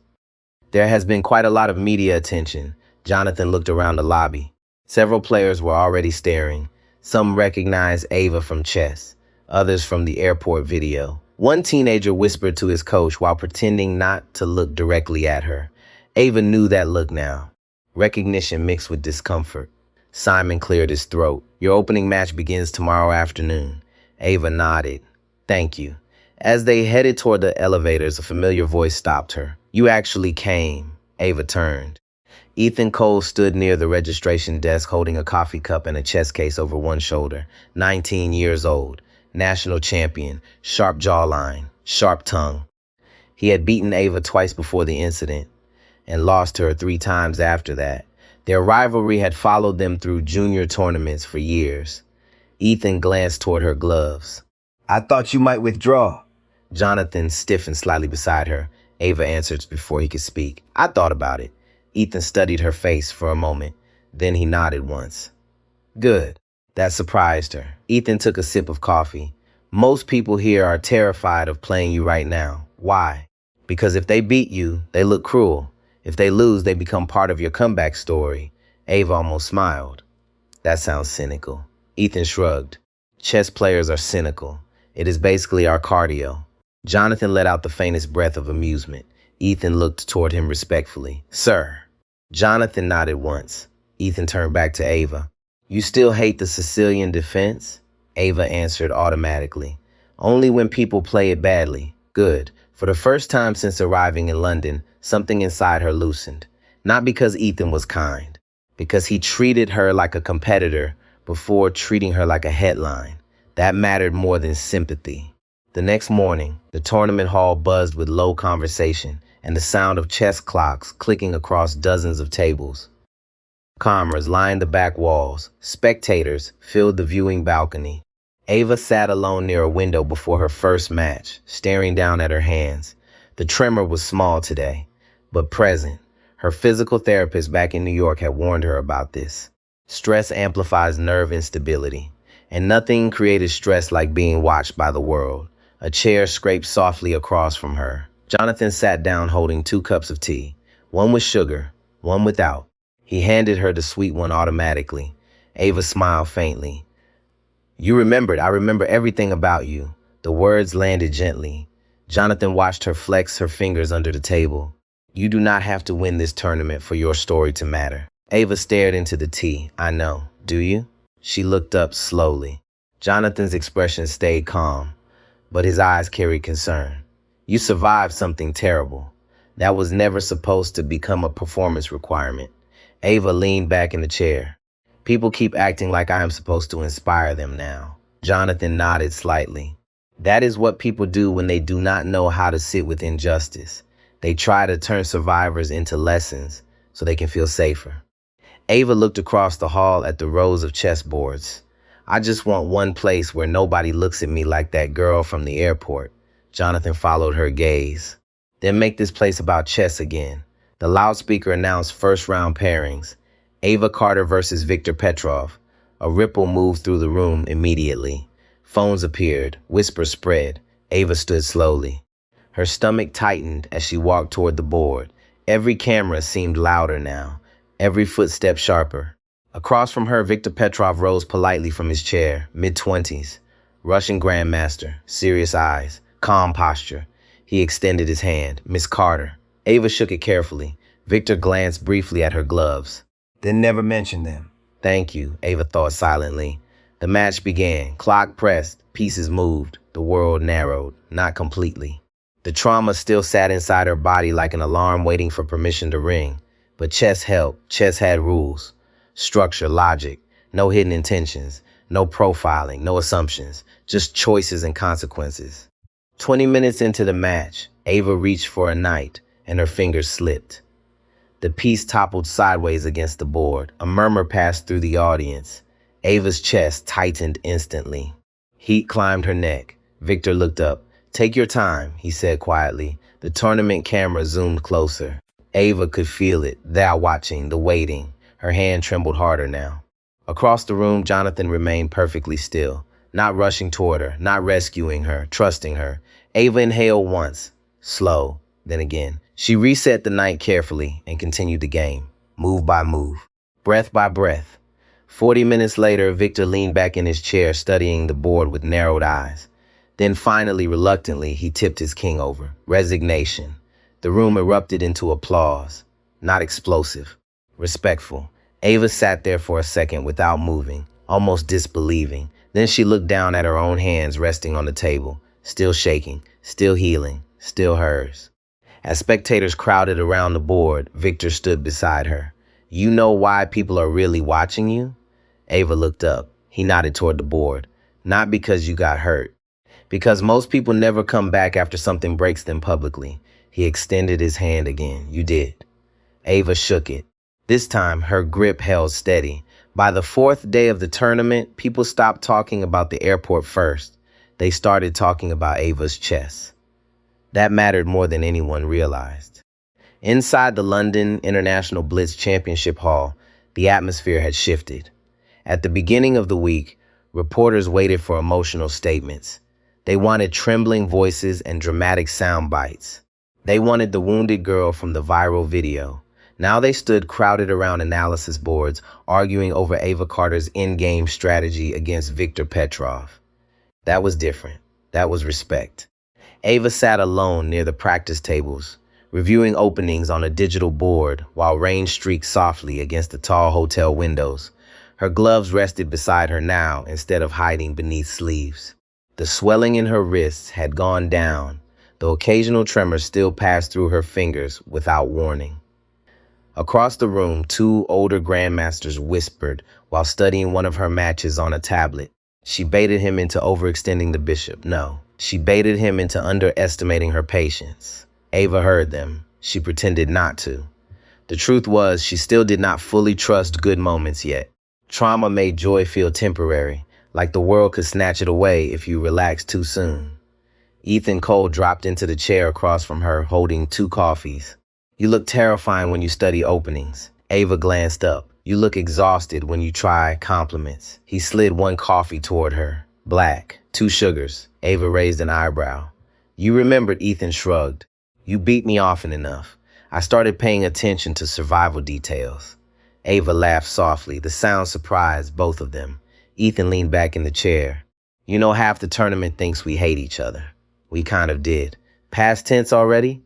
There has been quite a lot of media attention. Jonathan looked around the lobby. Several players were already staring. Some recognized Ava from chess, others from the airport video. One teenager whispered to his coach while pretending not to look directly at her. Ava knew that look now. Recognition mixed with discomfort. Simon cleared his throat. "Your opening match begins tomorrow afternoon." Ava nodded. "Thank you." As they headed toward the elevators, a familiar voice stopped her. "You actually came." Ava turned. Ethan Cole stood near the registration desk holding a coffee cup and a chess case over one shoulder. 19 years old, national champion, sharp jawline, sharp tongue. He had beaten Ava twice before the incident and lost her 3 times after that. Their rivalry had followed them through junior tournaments for years. Ethan glanced toward her gloves. I thought you might withdraw. Jonathan stiffened slightly beside her. Ava answered before he could speak. "I thought about it." Ethan studied her face for a moment. Then he nodded once. "Good." That surprised her. Ethan took a sip of coffee. "Most people here are terrified of playing you right now. Why? Because if they beat you, they look cruel. If they lose, they become part of your comeback story." Ava almost smiled. "That sounds cynical." Ethan shrugged. "Chess players are cynical. It is basically our cardio." Jonathan let out the faintest breath of amusement. Ethan looked toward him respectfully. "Sir." Jonathan nodded once. Ethan turned back to Ava. "You still hate the Sicilian defense?" Ava answered automatically. "Only when people play it badly." Good. For the first time since arriving in London, something inside her loosened. Not because Ethan was kind. Because he treated her like a competitor before treating her like a headline. That mattered more than sympathy. The next morning, the tournament hall buzzed with low conversation and the sound of chess clocks clicking across dozens of tables. Cameras lined the back walls. Spectators filled the viewing balcony. Ava sat alone near a window before her first match, staring down at her hands. The tremor was small today, but present. Her physical therapist back in New York had warned her about this. Stress amplifies nerve instability, and nothing created stress like being watched by the world. A chair scraped softly across from her. Jonathan sat down holding 2 cups of tea, one with sugar, one without. He handed her the sweet one automatically. Ava smiled faintly. "You remembered. I remember everything about you." The words landed gently. Jonathan watched her flex her fingers under the table. "You do not have to win this tournament for your story to matter." Ava stared into the tea. "I know. Do you?" She looked up slowly. Jonathan's expression stayed calm, but his eyes carried concern. "You survived something terrible. That was never supposed to become a performance requirement." Ava leaned back in the chair. "People keep acting like I am supposed to inspire them now." Jonathan nodded slightly. "That is what people do when they do not know how to sit with injustice. They try to turn survivors into lessons so they can feel safer." Ava looked across the hall at the rows of chessboards. "I just want one place where nobody looks at me like that girl from the airport." Jonathan followed her gaze. "Then make this place about chess again." The loudspeaker announced first-round pairings. Ava Carter versus Victor Petrov. A ripple moved through the room immediately. Phones appeared. Whispers spread. Ava stood slowly. Her stomach tightened as she walked toward the board. Every camera seemed louder now, every footstep sharper. Across from her, Victor Petrov rose politely from his chair, mid-20s. Russian grandmaster, serious eyes, calm posture. He extended his hand. "Miss Carter." Ava shook it carefully. Victor glanced briefly at her gloves. Then never mention them. Thank you, Ava thought silently. The match began. Clock pressed. Pieces moved. The world narrowed. Not completely. The trauma still sat inside her body like an alarm waiting for permission to ring. But chess helped. Chess had rules. Structure, logic. No hidden intentions. No profiling. No assumptions. Just choices and consequences. 20 minutes into the match, Ava reached for a knight, and her fingers slipped. The piece toppled sideways against the board. A murmur passed through the audience. Ava's chest tightened instantly. Heat climbed her neck. Victor looked up. "Take your time," he said quietly. The tournament camera zoomed closer. Ava could feel it, thou watching, the waiting. Her hand trembled harder now. Across the room, Jonathan remained perfectly still, not rushing toward her, not rescuing her, trusting her. Ava inhaled once, slow, then again. She reset the night carefully and continued the game, move by move, breath by breath. 40 minutes later, Victor leaned back in his chair, studying the board with narrowed eyes. Then finally, reluctantly, he tipped his king over. Resignation. The room erupted into applause. Not explosive, respectful. Ava sat there for a second without moving, almost disbelieving. Then she looked down at her own hands resting on the table, still shaking, still healing, still hers. As spectators crowded around the board, Victor stood beside her. "You know why people are really watching you?" Ava looked up. He nodded toward the board. "Not because you got hurt. Because most people never come back after something breaks them publicly." He extended his hand again. "You did." Ava shook it. This time, her grip held steady. By the fourth day of the tournament, people stopped talking about the airport first. They started talking about Ava's chess. That mattered more than anyone realized. Inside the London International Blitz Championship Hall, the atmosphere had shifted. At the beginning of the week, reporters waited for emotional statements. They wanted trembling voices and dramatic sound bites. They wanted the wounded girl from the viral video. Now they stood crowded around analysis boards, arguing over Ava Carter's in-game strategy against Viktor Petrov. That was different. That was respect. Ava sat alone near the practice tables, reviewing openings on a digital board while rain streaked softly against the tall hotel windows. Her gloves rested beside her now instead of hiding beneath sleeves. The swelling in her wrists had gone down, though occasional tremors still passed through her fingers without warning. Across the room, two older grandmasters whispered while studying one of her matches on a tablet. She baited him into overextending the bishop. No, she baited him into underestimating her patience. Ava heard them. She pretended not to. The truth was, she still did not fully trust good moments yet. Trauma made joy feel temporary, like the world could snatch it away if you relaxed too soon. Ethan Cole dropped into the chair across from her, holding 2 coffees. "You look terrifying when you study openings." Ava glanced up. "You look exhausted when you try compliments." He slid 1 coffee toward her. "Black, 2 sugars." Ava raised an eyebrow. "You remembered," Ethan shrugged. "You beat me often enough. I started paying attention to survival details." Ava laughed softly. The sound surprised both of them. Ethan leaned back in the chair. "You know, half the tournament thinks we hate each other." "We kind of did." "Past tense already?"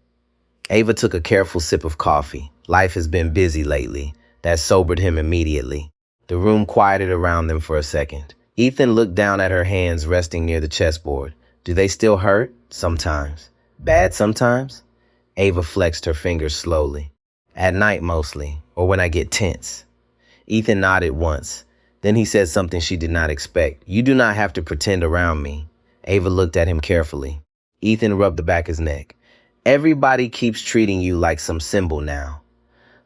Ava took a careful sip of coffee. Life has been busy lately. That sobered him immediately. The room quieted around them for a second. Ethan looked down at her hands resting near the chessboard. "Do they still hurt?" "Sometimes." "Bad sometimes?" Ava flexed her fingers slowly. "At night mostly, or when I get tense." Ethan nodded once. Then he said something she did not expect. "You do not have to pretend around me." Ava looked at him carefully. Ethan rubbed the back of his neck. "Everybody keeps treating you like some symbol now.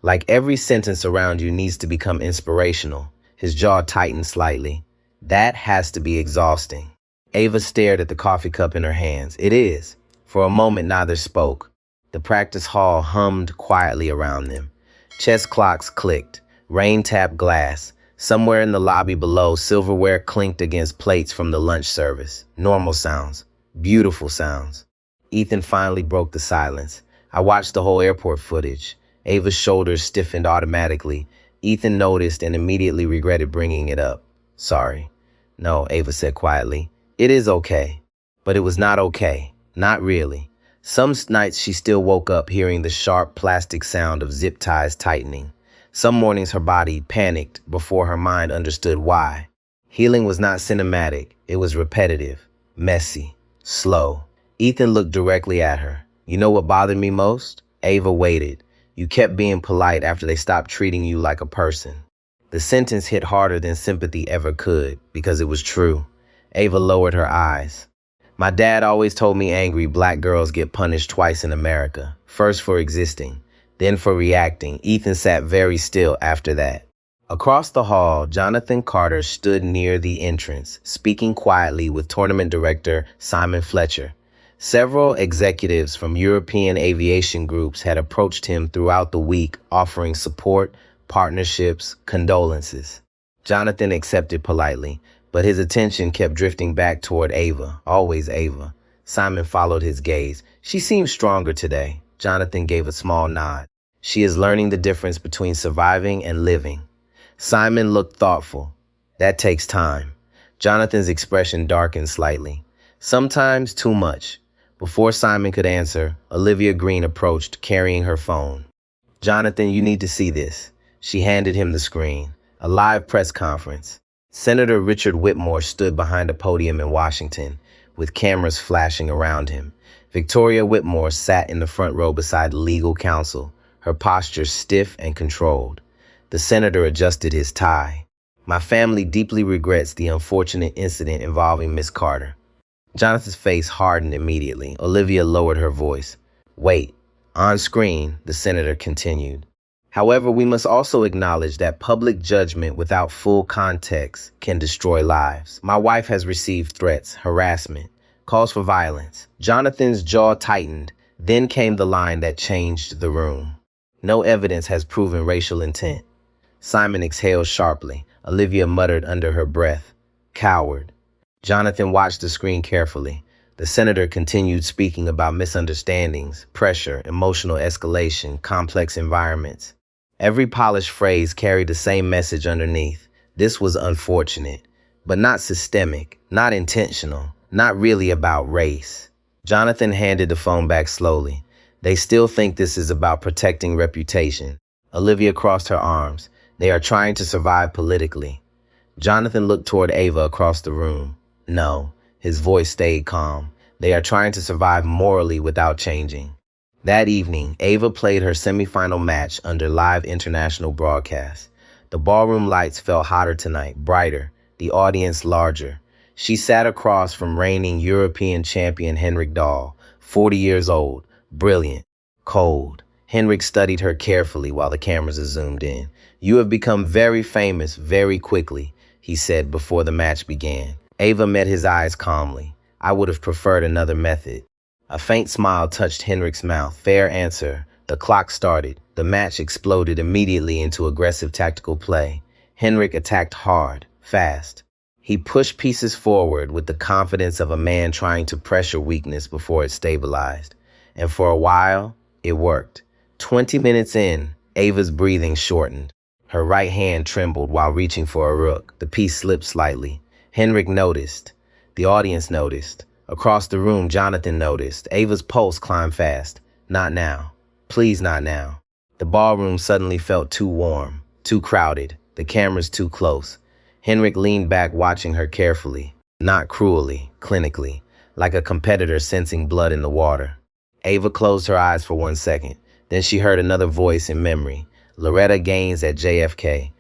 Like every sentence around you needs to become inspirational." His jaw tightened slightly. "That has to be exhausting." Ava stared at the coffee cup in her hands. "It is." For a moment, neither spoke. The practice hall hummed quietly around them. Chess clocks clicked. Rain tapped glass. Somewhere in the lobby below, silverware clinked against plates from the lunch service. Normal sounds. Beautiful sounds. Ethan finally broke the silence. "I watched the whole airport footage." Ava's shoulders stiffened automatically. Ethan noticed and immediately regretted bringing it up. "Sorry." "No," Ava said quietly. "It is okay." But it was not okay. Not really. Some nights she still woke up hearing the sharp plastic sound of zip ties tightening. Some mornings her body panicked before her mind understood why. Healing was not cinematic, it was repetitive, messy, slow. Ethan looked directly at her. You know what bothered me most? Ava waited. You kept being polite after they stopped treating you like a person. The sentence hit harder than sympathy ever could, because it was true. Ava lowered her eyes. My dad always told me angry black girls get punished twice in America. First for existing, then for reacting. Ethan sat very still after that. Across the hall, Jonathan Carter stood near the entrance, speaking quietly with tournament director Simon Fletcher. Several executives from European aviation groups had approached him throughout the week, offering support, partnerships, condolences. Jonathan accepted politely, but his attention kept drifting back toward Ava, always Ava. Simon followed his gaze. She seemed stronger today. Jonathan gave a small nod. She is learning the difference between surviving and living. Simon looked thoughtful. That takes time. Jonathan's expression darkened slightly. Sometimes too much. Before Simon could answer, Olivia Green approached, carrying her phone. Jonathan, you need to see this. She handed him the screen. A live press conference. Senator Richard Whitmore stood behind a podium in Washington, with cameras flashing around him. Victoria Whitmore sat in the front row beside legal counsel, her posture stiff and controlled. The senator adjusted his tie. My family deeply regrets the unfortunate incident involving Miss Carter. Jonathan's face hardened immediately. Olivia lowered her voice. Wait. On screen, the senator continued. However, we must also acknowledge that public judgment without full context can destroy lives. My wife has received threats, harassment, calls for violence. Jonathan's jaw tightened. Then came the line that changed the room. No evidence has proven racial intent. Simon exhaled sharply. Olivia muttered under her breath, Coward. Jonathan watched the screen carefully. The senator continued speaking about misunderstandings, pressure, emotional escalation, complex environments. Every polished phrase carried the same message underneath. This was unfortunate, but not systemic, not intentional, not really about race. Jonathan handed the phone back slowly. They still think this is about protecting reputation. Olivia crossed her arms. They are trying to survive politically. Jonathan looked toward Ava across the room. No, his voice stayed calm. They are trying to survive morally without changing. That evening, Ava played her semifinal match under live international broadcast. The ballroom lights felt hotter tonight, brighter, the audience larger. She sat across from reigning European champion Henrik Dahl, 40 years old, brilliant, cold. Henrik studied her carefully while the cameras zoomed in. You have become very famous very quickly, he said before the match began. Ava met his eyes calmly. I would have preferred another method. A faint smile touched Henrik's mouth. Fair answer. The clock started. The match exploded immediately into aggressive tactical play. Henrik attacked hard, fast. He pushed pieces forward with the confidence of a man trying to pressure weakness before it stabilized. And for a while, it worked. 20 minutes in, Ava's breathing shortened. Her right hand trembled while reaching for a rook. The piece slipped slightly. Henrik noticed. The audience noticed. Across the room, Jonathan noticed. Ava's pulse climbed fast. Not now. Please, not now. The ballroom suddenly felt too warm, too crowded, the cameras too close. Henrik leaned back, watching her carefully, not cruelly, clinically, like a competitor sensing blood in the water. Ava closed her eyes for 1 second. Then she heard another voice in memory. Loretta Gaines at JFK.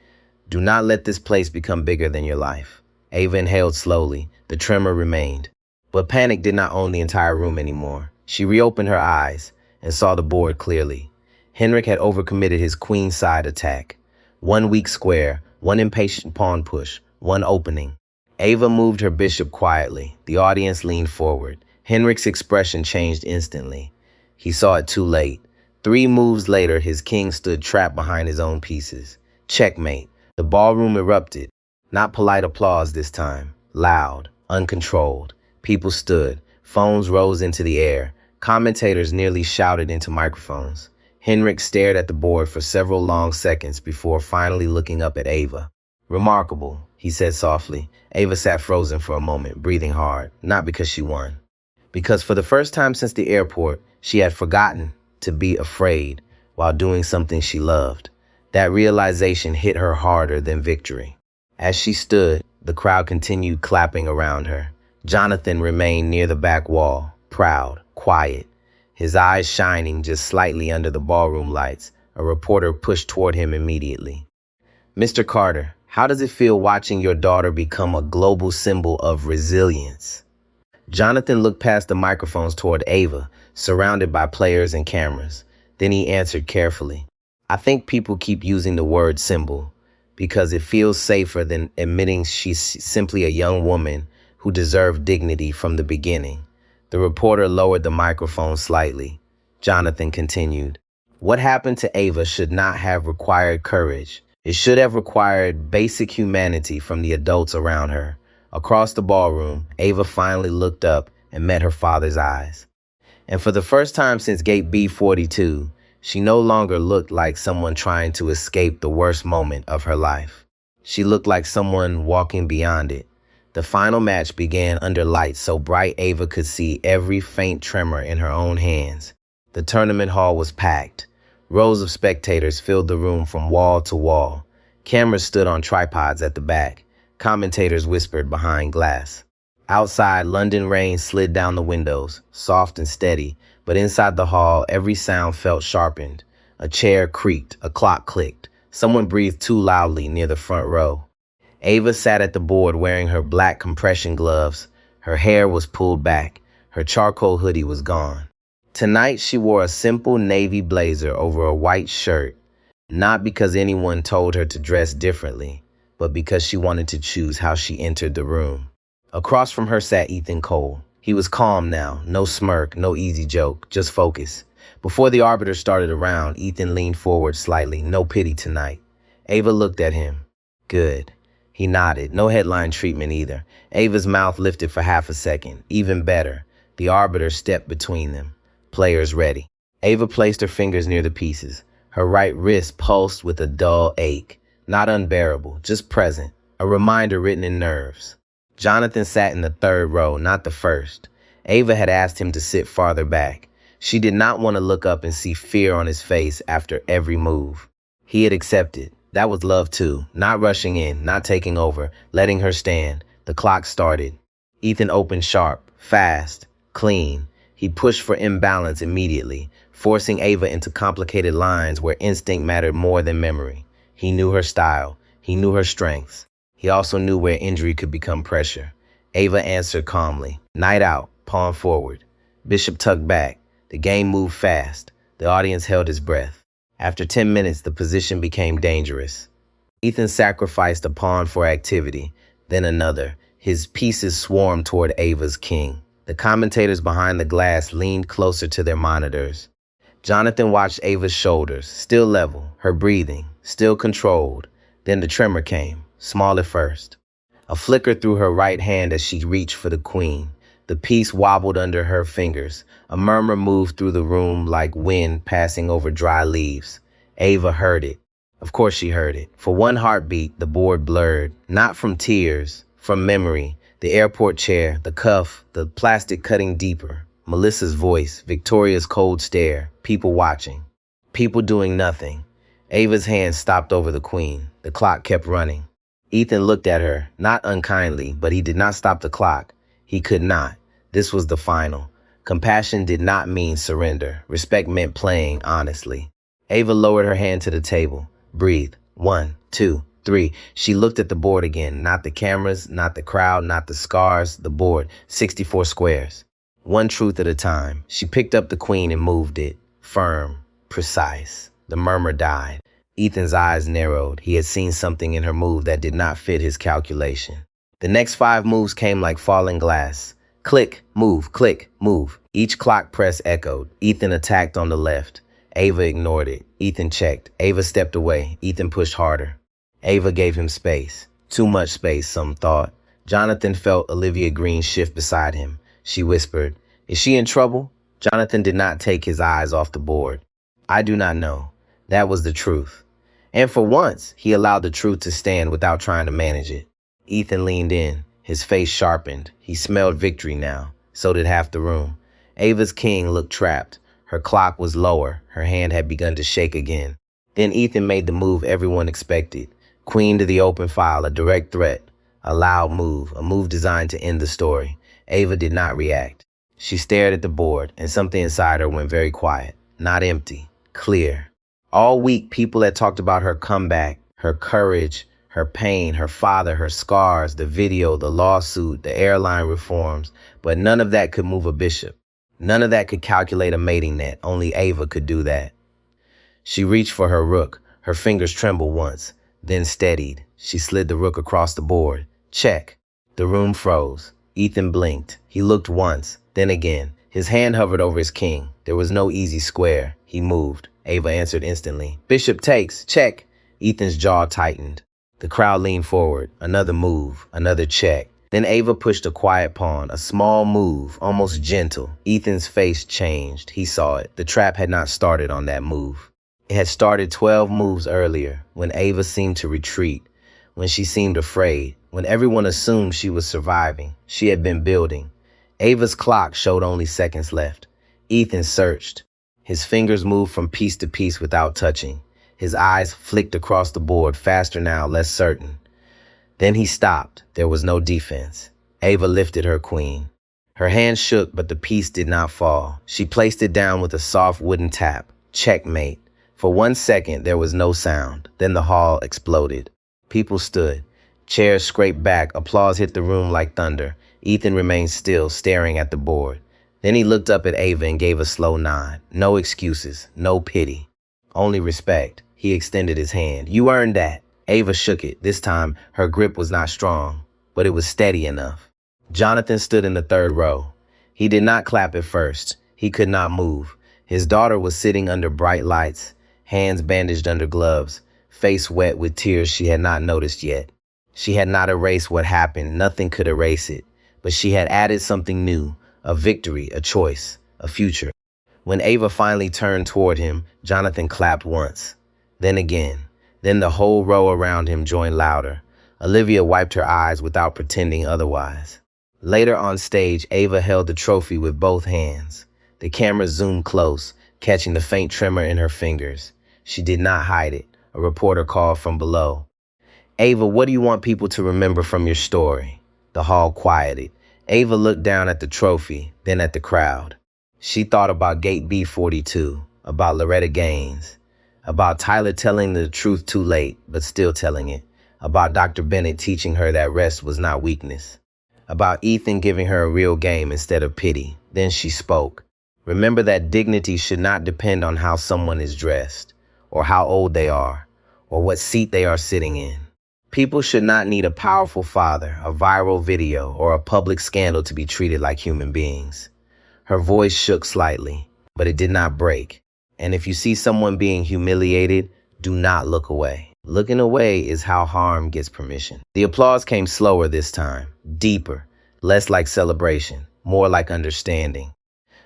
Do not let this place become bigger than your life. Ava inhaled slowly. The tremor remained. But panic did not own the entire room anymore. She reopened her eyes and saw the board clearly. Henrik had overcommitted his queenside attack. 1 weak square, 1 impatient pawn push, 1 opening. Ava moved her bishop quietly. The audience leaned forward. Henrik's expression changed instantly. He saw it too late. 3 moves later, his king stood trapped behind his own pieces. Checkmate. The ballroom erupted. Not polite applause this time. Loud, uncontrolled. People stood. Phones rose into the air. Commentators nearly shouted into microphones. Henrik stared at the board for several long seconds before finally looking up at Ava. Remarkable, he said softly. Ava sat frozen for a moment, breathing hard, not because she won. Because for the first time since the airport, she had forgotten to be afraid while doing something she loved. That realization hit her harder than victory. As she stood, the crowd continued clapping around her. Jonathan remained near the back wall, proud, quiet, his eyes shining just slightly under the ballroom lights. A reporter pushed toward him immediately. "Mr. Carter, how does it feel watching your daughter become a global symbol of resilience?" Jonathan looked past the microphones toward Ava, surrounded by players and cameras. Then he answered carefully, "I think people keep using the word symbol because it feels safer than admitting she's simply a young woman who deserved dignity from the beginning." The reporter lowered the microphone slightly. Jonathan continued, "What happened to Ava should not have required courage. It should have required basic humanity from the adults around her." Across the ballroom, Ava finally looked up and met her father's eyes. And for the first time since gate B42, she no longer looked like someone trying to escape the worst moment of her life. She looked like someone walking beyond it. The final match began under lights so bright Ava could see every faint tremor in her own hands. The tournament hall was packed. Rows of spectators filled the room from wall to wall. Cameras stood on tripods at the back. Commentators whispered behind glass. Outside, London rain slid down the windows, soft and steady, but inside the hall, every sound felt sharpened. A chair creaked, a clock clicked. Someone breathed too loudly near the front row. Ava sat at the board wearing her black compression gloves. Her hair was pulled back. Her charcoal hoodie was gone. Tonight, she wore a simple navy blazer over a white shirt, not because anyone told her to dress differently, but because she wanted to choose how she entered the room. Across from her sat Ethan Cole. He was calm now, no smirk, no easy joke, just focus. Before the arbiter started a round, Ethan leaned forward slightly. "No pity tonight." Ava looked at him. "Good." He nodded. No headline treatment either. Ava's mouth lifted for half a second. Even better. The arbiter stepped between them. Players ready. Ava placed her fingers near the pieces. Her right wrist pulsed with a dull ache. Not unbearable, just present. A reminder written in nerves. Jonathan sat in the third row, not the first. Ava had asked him to sit farther back. She did not want to look up and see fear on his face after every move. He had accepted. That was love too. Not rushing in, not taking over, letting her stand. The clock started. Ethan opened sharp, fast, clean. He pushed for imbalance immediately, forcing Ava into complicated lines where instinct mattered more than memory. He knew her style. He knew her strengths. He also knew where injury could become pressure. Ava answered calmly. Night out, pawn forward. Bishop tugged back. The game moved fast. The audience held its breath. After 10 minutes, the position became dangerous. Ethan sacrificed a pawn for activity, then another. His pieces swarmed toward Ava's king. The commentators behind the glass leaned closer to their monitors. Jonathan watched Ava's shoulders, still level, her breathing, still controlled. Then the tremor came, small at first. A flicker through her right hand as she reached for the queen. The piece wobbled under her fingers. A murmur moved through the room like wind passing over dry leaves. Ava heard it. Of course she heard it. For one heartbeat, the board blurred. Not from tears, from memory. The airport chair, the cuff, the plastic cutting deeper. Melissa's voice, Victoria's cold stare. People watching. People doing nothing. Ava's hand stopped over the queen. The clock kept running. Ethan looked at her, not unkindly, but he did not stop the clock. He could not. This was the final. Compassion did not mean surrender. Respect meant playing honestly. Ava lowered her hand to the table. Breathe. 1, 2, 3. She looked at the board again. Not the cameras, not the crowd, not the scars. The board. 64 squares. One truth at a time. She picked up the queen and moved it. Firm. Precise. The murmur died. Ethan's eyes narrowed. He had seen something in her move that did not fit his calculation. The next 5 moves came like falling glass. Click, move, click, move. Each clock press echoed. Ethan attacked on the left. Ava ignored it. Ethan checked. Ava stepped away. Ethan pushed harder. Ava gave him space. Too much space, some thought. Jonathan felt Olivia Green shift beside him. She whispered, "Is she in trouble?" Jonathan did not take his eyes off the board. "I do not know." That was the truth. And for once, he allowed the truth to stand without trying to manage it. Ethan leaned in. His face sharpened. He smelled victory now. So did half the room. Ava's king looked trapped. Her clock was lower. Her hand had begun to shake again. Then Ethan made the move everyone expected. Queen to the open file, a direct threat, a loud move, a move designed to end the story. Ava did not react. She stared at the board, and something inside her went very quiet. Not empty, clear. All week, people had talked about her comeback, her courage, her pain, her father, her scars, the video, the lawsuit, the airline reforms, but none of that could move a bishop. None of that could calculate a mating net. Only Ava could do that. She reached for her rook. Her fingers trembled once, then steadied. She slid the rook across the board. Check. The room froze. Ethan blinked. He looked once, then again. His hand hovered over his king. There was no easy square. He moved. Ava answered instantly. Bishop takes. Check. Ethan's jaw tightened. The crowd leaned forward. Another move. Another check. Then Ava pushed a quiet pawn, a small move, almost gentle. Ethan's face changed. He saw it. The trap had not started on that move. It had started 12 moves earlier, when Ava seemed to retreat, when she seemed afraid, when everyone assumed she was surviving. She had been building. Ava's clock showed only seconds left. Ethan searched. His fingers moved from piece to piece without touching. His eyes flicked across the board, faster now, less certain. Then he stopped. There was no defense. Ava lifted her queen. Her hand shook, but the piece did not fall. She placed it down with a soft wooden tap. Checkmate. For 1 second, there was no sound. Then the hall exploded. People stood. Chairs scraped back. Applause hit the room like thunder. Ethan remained still, staring at the board. Then he looked up at Ava and gave a slow nod. No excuses. No pity. Only respect. He extended his hand. You earned that. Ava shook it. This time, her grip was not strong, but it was steady enough. Jonathan stood in the third row. He did not clap at first. He could not move. His daughter was sitting under bright lights, hands bandaged under gloves, face wet with tears she had not noticed yet. She had not erased what happened. Nothing could erase it. But she had added something new, a victory, a choice, a future. When Ava finally turned toward him, Jonathan clapped once, then again. Then the whole row around him joined louder. Olivia wiped her eyes without pretending otherwise. Later on stage, Ava held the trophy with both hands. The camera zoomed close, catching the faint tremor in her fingers. She did not hide it. A reporter called from below. Ava, what do you want people to remember from your story? The hall quieted. Ava looked down at the trophy, then at the crowd. She thought about Gate B42, about Loretta Gaines, about Tyler telling the truth too late, but still telling it, about Dr. Bennett teaching her that rest was not weakness, about Ethan giving her a real game instead of pity. Then she spoke. Remember that dignity should not depend on how someone is dressed, or how old they are, or what seat they are sitting in. People should not need a powerful father, a viral video, or a public scandal to be treated like human beings. Her voice shook slightly, but it did not break. And if you see someone being humiliated, do not look away. Looking away is how harm gets permission. The applause came slower this time, deeper, less like celebration, more like understanding.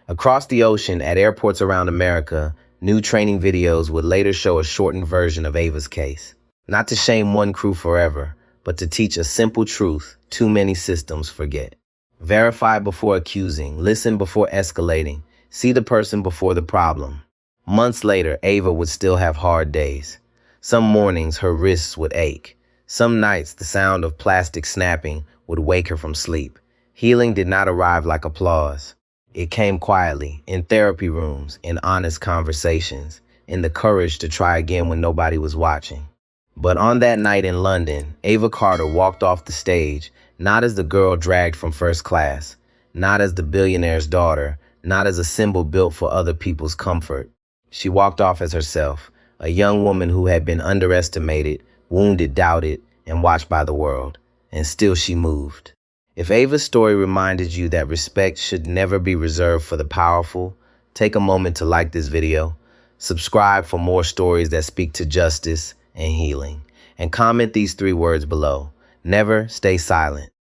Across the ocean, at airports around America, new training videos would later show a shortened version of Ava's case. Not to shame one crew forever, but to teach a simple truth too many systems forget. Verify before accusing, listen before escalating, see the person before the problem. Months later, Ava would still have hard days. Some mornings, her wrists would ache. Some nights, the sound of plastic snapping would wake her from sleep. Healing did not arrive like applause. It came quietly, in therapy rooms, in honest conversations, in the courage to try again when nobody was watching. But on that night in London, Ava Carter walked off the stage, not as the girl dragged from first class, not as the billionaire's daughter, not as a symbol built for other people's comfort. She walked off as herself, a young woman who had been underestimated, wounded, doubted, and watched by the world. And still she moved. If Ava's story reminded you that respect should never be reserved for the powerful, take a moment to like this video, subscribe for more stories that speak to justice and healing, and comment these 3 words below. Never stay silent.